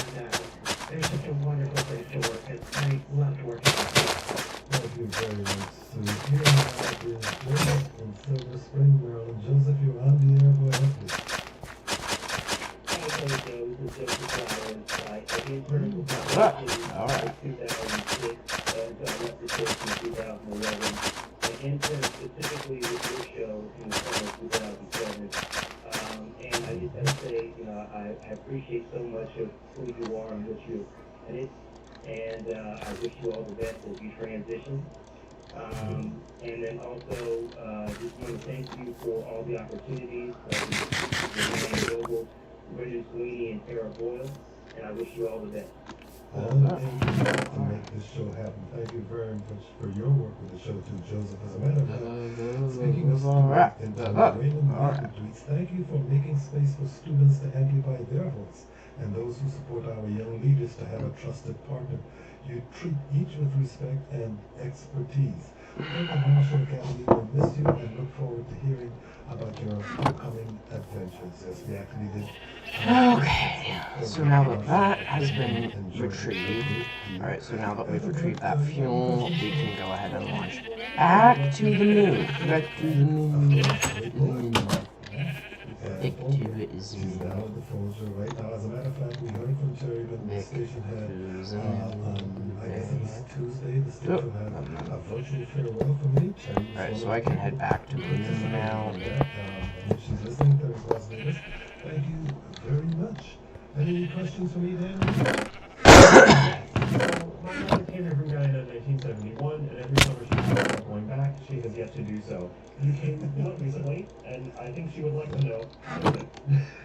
there's just a wonderful place to work. I loved working with you. Thank you very much, Sue. Here I am in Silver Spring, Maryland. Joseph, you're on the air. Go ahead, please. This is Joseph Flowers. I interned with the 2006 and left the church in 2011. I interned specifically with your show in the summer of 2007. And I just have to say, you know, I appreciate so much of who you are and what you've done. And I wish you all the best as you transition. And then also, just want to thank you for all the opportunities. Brendan Sweeney and Tara Boyle, and I wish you all the best. All the things you did to make this show happen. Thank you very much for your work with the show too, Joseph. As a matter of fact, speaking of students and Raymond Tweets, thank you for making space for students to amplify their voice and those who support our young leaders to have a trusted partner. You treat each with respect and expertise. Thank the Marshall Academy. We miss you and look forward to hearing about your upcoming adventures. Yes, we actually did. Okay, so now that that has been retrieved, alright, so now that we've retrieved that fuel, we can go ahead and launch back to the moon. Back to the moon. Back to the moon. She's down at the phone show right now. As a matter of fact, we heard from Terry that the station had, I guess it was Tuesday, the station had a virtual farewell for me. Alright, so I can head back to the moon now. If she's listening, Terry Las Vegas, thank you very much. Any questions for me, Dan? My mother came here from Guyana in 1971, and every summer she to do so. You came recently, and I think she would like to know.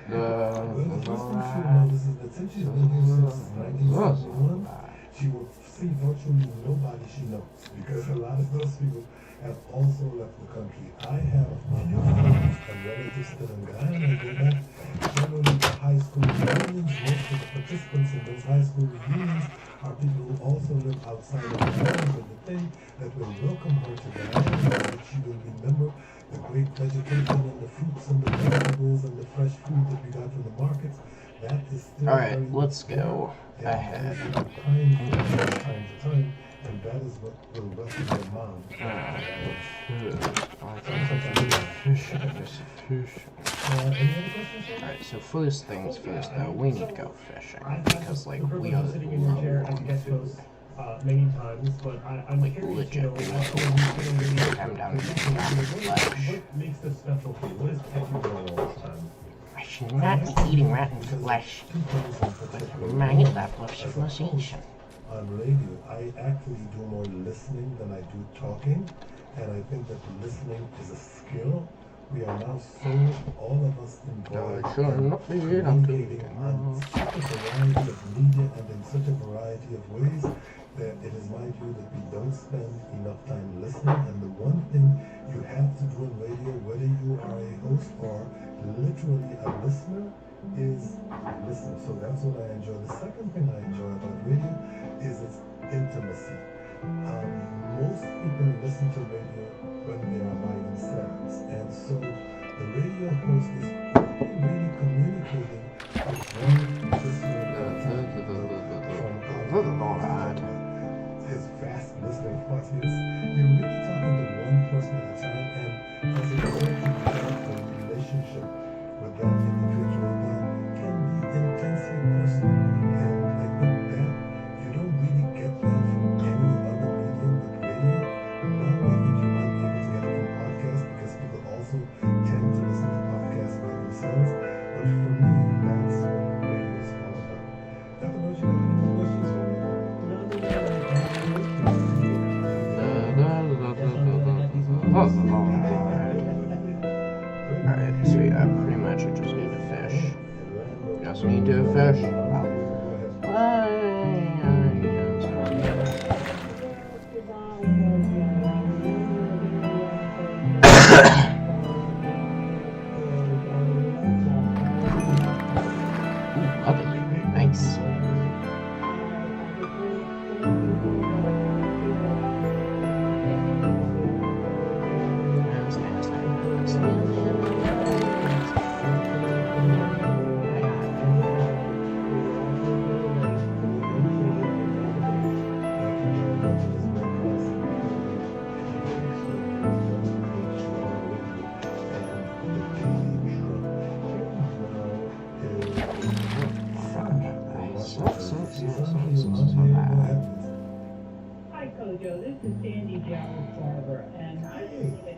Well, the first thing she'll notice is that since she's been here since 1971, she will see virtually nobody she knows, because a lot of those people have also left the country. I have many friends and relatives still in Ghana, and I go back generally to high school reunions. Most of the participants in those high school reunions are people who also live outside of Ghana, but the thing that will welcome her to Ghana is that she will remember the great vegetation and the fruits and the vegetables and the fresh food that we got from the markets. That is still Alright, let's go ahead. And that is what will welcome your mom. Alright, so first things first though, we need to go fishing, because like, we are many times, but I'm like curious, legit, you know, I'm down to flesh. what makes this special for you? What is kept you going all this time? I should not be eating rotten flesh, but my level of civilization. On radio, I actually do more listening than I do talking, and I think that listening is a skill. We are now so, all of us involved in communicating on such a variety of media and in such a variety of ways that it is my view that we don't spend enough time listening. And the one thing you have to do in radio, whether you are a host or literally a listener, is listen. So that's what I enjoy. The second thing I enjoy about radio is its intimacy. Most people listen to radio when they are by themselves, and so the radio host is really communicating with one listener from his vast listening audience. You're really talking to one person at a time, and as a result, you develop a relationship with that individual that can be intensely personal. And I think that you don't really get that from any other medium but radio. Now I think you might be able to get it from podcasts, because people also tend to listen to podcasts by themselves. But for me, that's what radio is all about. Dr. Bush, you have any more questions for me? Alright, so yeah, pretty much you just need to fish. Just need to fish. Nice. Hi, Kojo. This is Sandy Jarvis Barber, and I just wanted.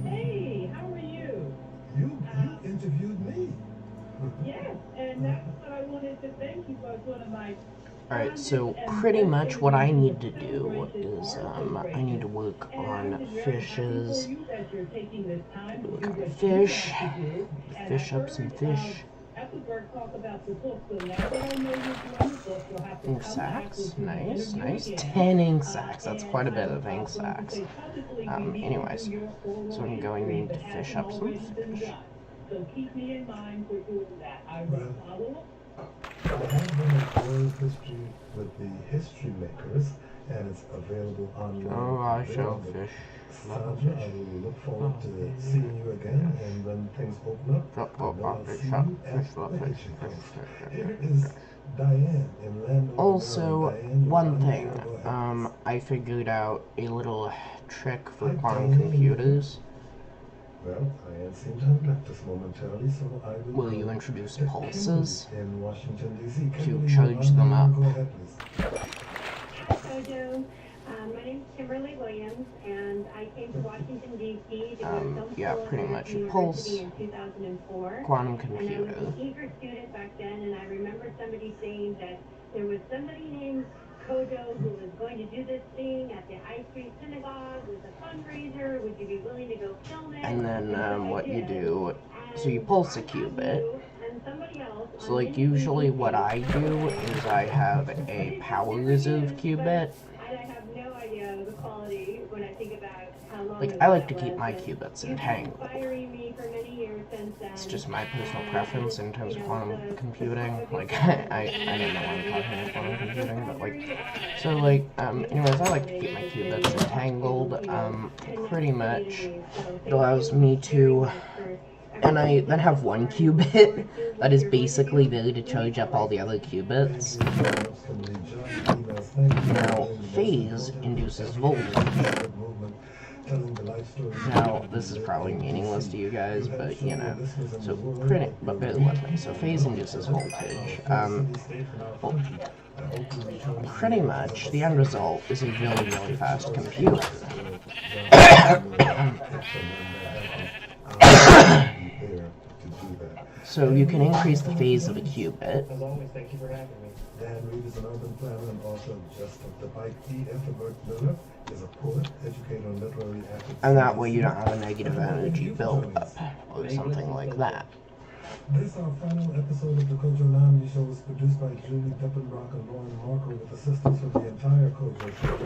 Hey, how are you? You interviewed me. Yes, and that's what I wanted to thank you for. One of my. Alright, so pretty much what I need to do is, I need to work on fishes. Work on fish. Fish up some fish. Ink sacks, nice, nice. 10 ink sacks, that's quite a bit of ink sacks. Anyways, so I'm going to need to fish up some fish. So keep me in mind for doing that. I will follow up. I have been in oral history with the History Makers, and it's available online. Oh, I shall fish. Sandra, I will look forward to seeing you again, and when things open up, I'll see you at the History Conference. Here is Diane in Landover. Also, Diane, one you're thing, on. Go ahead. I figured out a little trick for quantum computers. Well, I seem to have left us momentarily, so I will. Will you introduce pulses in Washington, D.C. to charge them up? Go ahead, please. Hi, Kojo. My name is Kimberly Williams, and I came to Washington, D.C. to go to film yeah, school pretty at much. University Pulse, in 2004. quantum And I computer. was an eager student back then, and I remember somebody saying that there was somebody named Kojo who is going to do this thing at the High Street Synagogue with a fundraiser. Would you be willing to go film it? And then what you do, so you pulse a qubit. So like usually what I do is I have a power reserve qubit. I have no idea the quality when I think about how long Like I like to keep my qubits entangled. inspiring me for many years since then. It's just my personal preference in terms of quantum computing. Like I don't know why I'm talking about quantum computing, but like so like anyways, I like to keep my qubits entangled. Pretty much it allows me to, and I then have one qubit that is basically there to charge up all the other qubits. Now, phase induces voltage. Now, this is probably meaningless to you guys, but you know, so bear with me. So phase induces voltage. Well, pretty much the end result is a really, really fast computer. So you can increase the phase of a qubit. As always, thank you for having me. Dan Reed is an urban planner and author of Just Up the Bike. E.F. Miller is a poet, educator, and literary activist. And that way you don't have a negative energy buildup or something like that. This our final episode of the Kojo Namdi Show was produced by Julie Deppenbrock and Lauren Marco with assistance from the entire Kojo Show.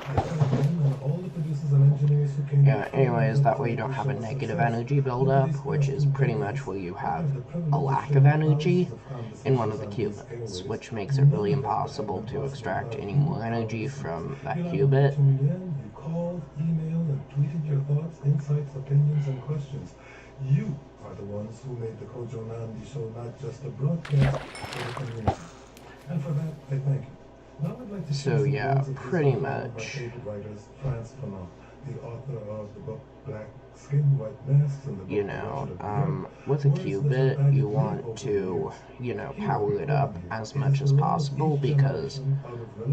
And all the producers and engineers who came. Yeah, anyways, that way you don't have a negative energy buildup, which is pretty much where you have a lack of energy in one of the qubits, which makes it really impossible to extract any more energy from that qubit. You called, emailed, and tweeted your thoughts, insights, opinions, and questions. You are the ones who made the Kojo Namdi Show not just a broadcast, but a community. And for that, I thank you. Now I'd like to So yeah, pretty much. writers, Frantz Fanon, the author of the book Black Skin, White Masks, and the book You know, with a qubit, you want to, you know, power it up as much as possible because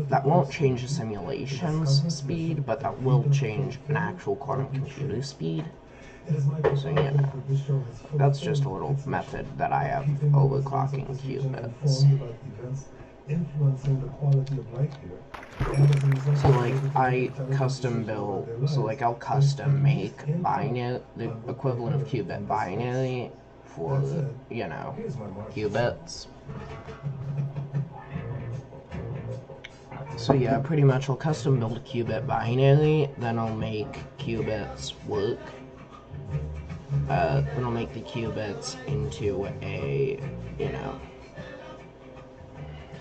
that won't change the simulation's speed, but that will change an actual quantum computer speed. So, you know, that's just a little method that I have overclocking qubits. Influencing the quality of life here. So like I custom build, so like I'll custom make binary, the equivalent of qubit binary for, you know, qubits. So yeah, pretty much I'll custom build a qubit binary, then I'll make qubits work. Then I'll make the qubits into a, you know,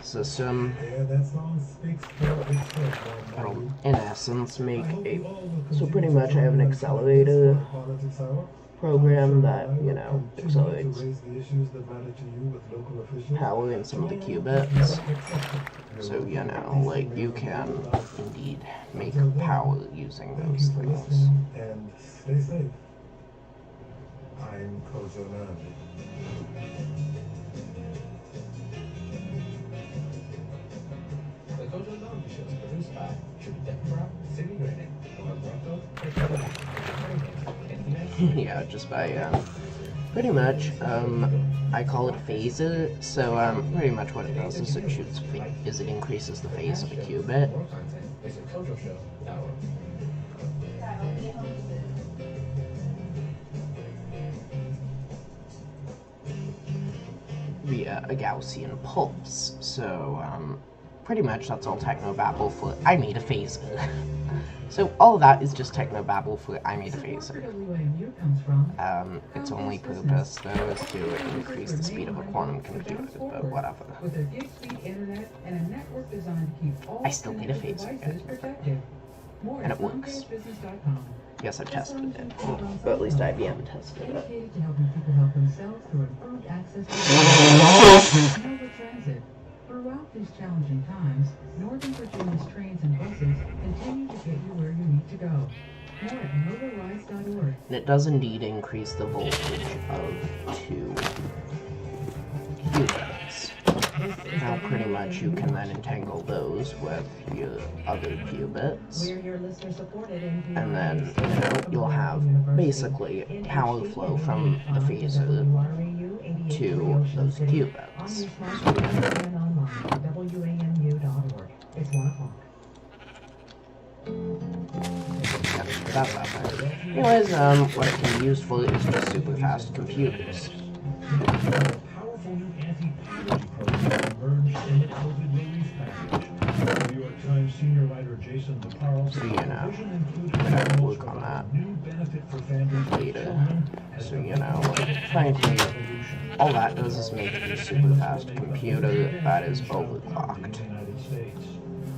system. That'll, in essence, make a. So pretty much, I have an accelerator program that, you know, accelerates power in some of the qubits. So, you know, like you can indeed make power using those things. And stay safe. I'm Kojo Namdi. The Kojo Namdi Show is produced by Julie Deppenbrock, Sydney Granite, Laura Brocco, Yeah, just by, pretty much, I call it phaser, so, pretty much what it does is it it increases the phase of a qubit. Visit KojoShow.org. Via a Gaussian pulse, so, pretty much that's all technobabble for I made a phaser. So all of that is just technobabble for I made a phaser. Its only purpose though is to increase the speed of a quantum computer, but whatever. With a gig-speed internet and a network designed to keep all I still made a phaser, devices protected. More and at it works. SungazeBusiness.com. Yes, I tested it, but at least IBM tested it. Dedicated to helping people help themselves through improved access to Nova Transit. Throughout these challenging times, Northern Virginia's trains and buses continue to get you where you need to go. More at NovaRise.org. And it does indeed increase the voltage of 2 qubits. Now pretty much you can then entangle those with your other qubits. We're your listener-supported NPR. And then, you know, you'll have basically power flow from the phaser to those qubits. On your smartphone and online at WAMU.org. It's 1 o'clock. That's that thing. Anyways, what it can be used for is just super fast computers. Powerful new anti-piracy program emerged in the COVID relief package. New York Times senior writer Jason DeParle So, you said know, the vision included I'm gonna rules work on for that a new benefit for families with later. children has So, been you know, a frankly, revolution. all that does is make a super fast computer that is overclocked. United States.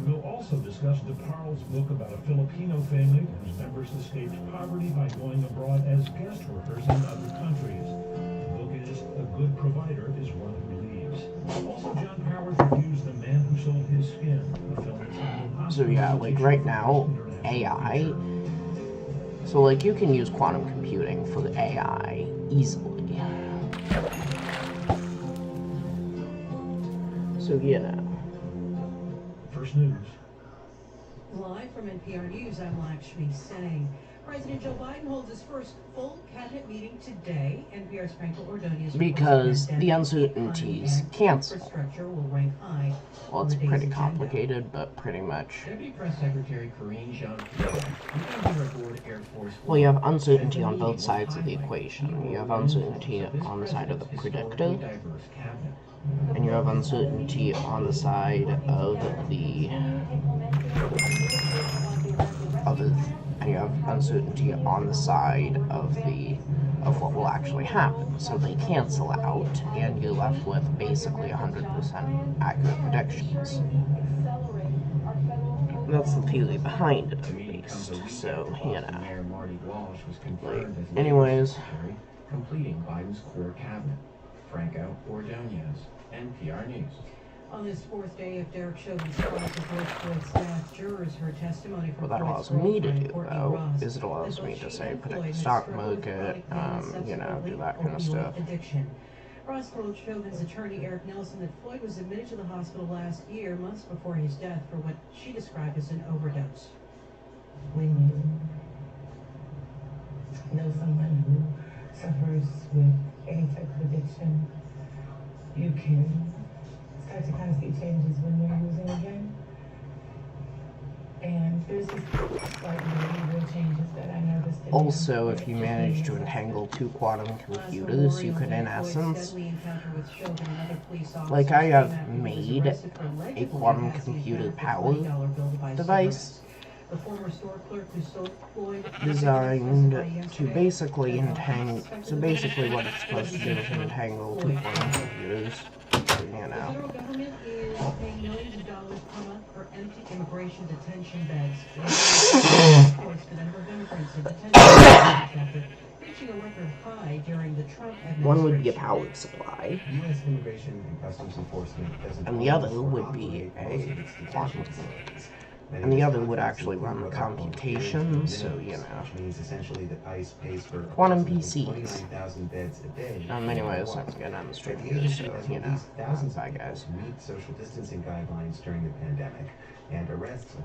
We'll also discuss DeParle's book about a Filipino family whose members escaped poverty by going abroad as guest workers in other countries. The book is A Good Provider is One Who Leaves. Also, John Powers reviews The Man Who Sold His Skin, a film that's So yeah, like right now, AI. So like you can use quantum computing for the AI easily. So you know. First News. Live from NPR News, I'm Lakshmi Singh. President Joe Biden holds his first full cabinet meeting today. NPR's Franco Ordonez Because the uncertainties cancel. Infrastructure will rank high. Well, it's pretty complicated, but pretty much. Deputy Press Secretary Karine Jean-Pierre, aboard Air Force Well, you have uncertainty on both sides of the equation. You have uncertainty on the side of the predictor, and you have uncertainty on the side of the and you have uncertainty on the side of what will actually happen. So they cancel out, and you're left with basically 100% accurate predictions. That's the theory behind it, at least. So, you know. Mayor Marty Walsh was confirmed as anyways. Secretary, completing Biden's core cabinet. Franco Ordonez, NPR News. On this fourth day of Derek Chauvin's trial for George Floyd's death, jurors heard testimony from What that Floyd's allows me to girlfriend, do, Courtney though, Ross, is it allows that me both to she say and predict Floyd the had stock struggled with market, chronic pain and you know, do subsequently that kind of opioid stuff. addiction. Ross told Chauvin's attorney Eric Nelson that Floyd was admitted to the hospital last year, months before his death, for what she described as an overdose. When you know someone who suffers with any type of addiction, you can start to kind of see changes when they're using again. And there's just slight behavioral changes that I noticed. Also, if you manage to entangle two quantum computers, you could, in essence, like I have made a quantum computer power device designed to basically entangle, so basically what it's supposed to do is entangle two quantum computers, so, you know. The federal government is paying millions of dollars per month for empty immigration detention beds. Reports the number of immigrants in detention after reaching a record high during the Trump administration. One would be a power supply, U.S. Immigration and Customs Enforcement doesn't and the other would be a quantum. And the other would actually run the computation, so, you know. Which means essentially that ICE pays for Quantum approximately PCs. 29,000 beds a day. Anyways, I'm gonna end the stream here, so, you know. Thousands Bye, of people guys. meet social distancing guidelines during the pandemic, and arrests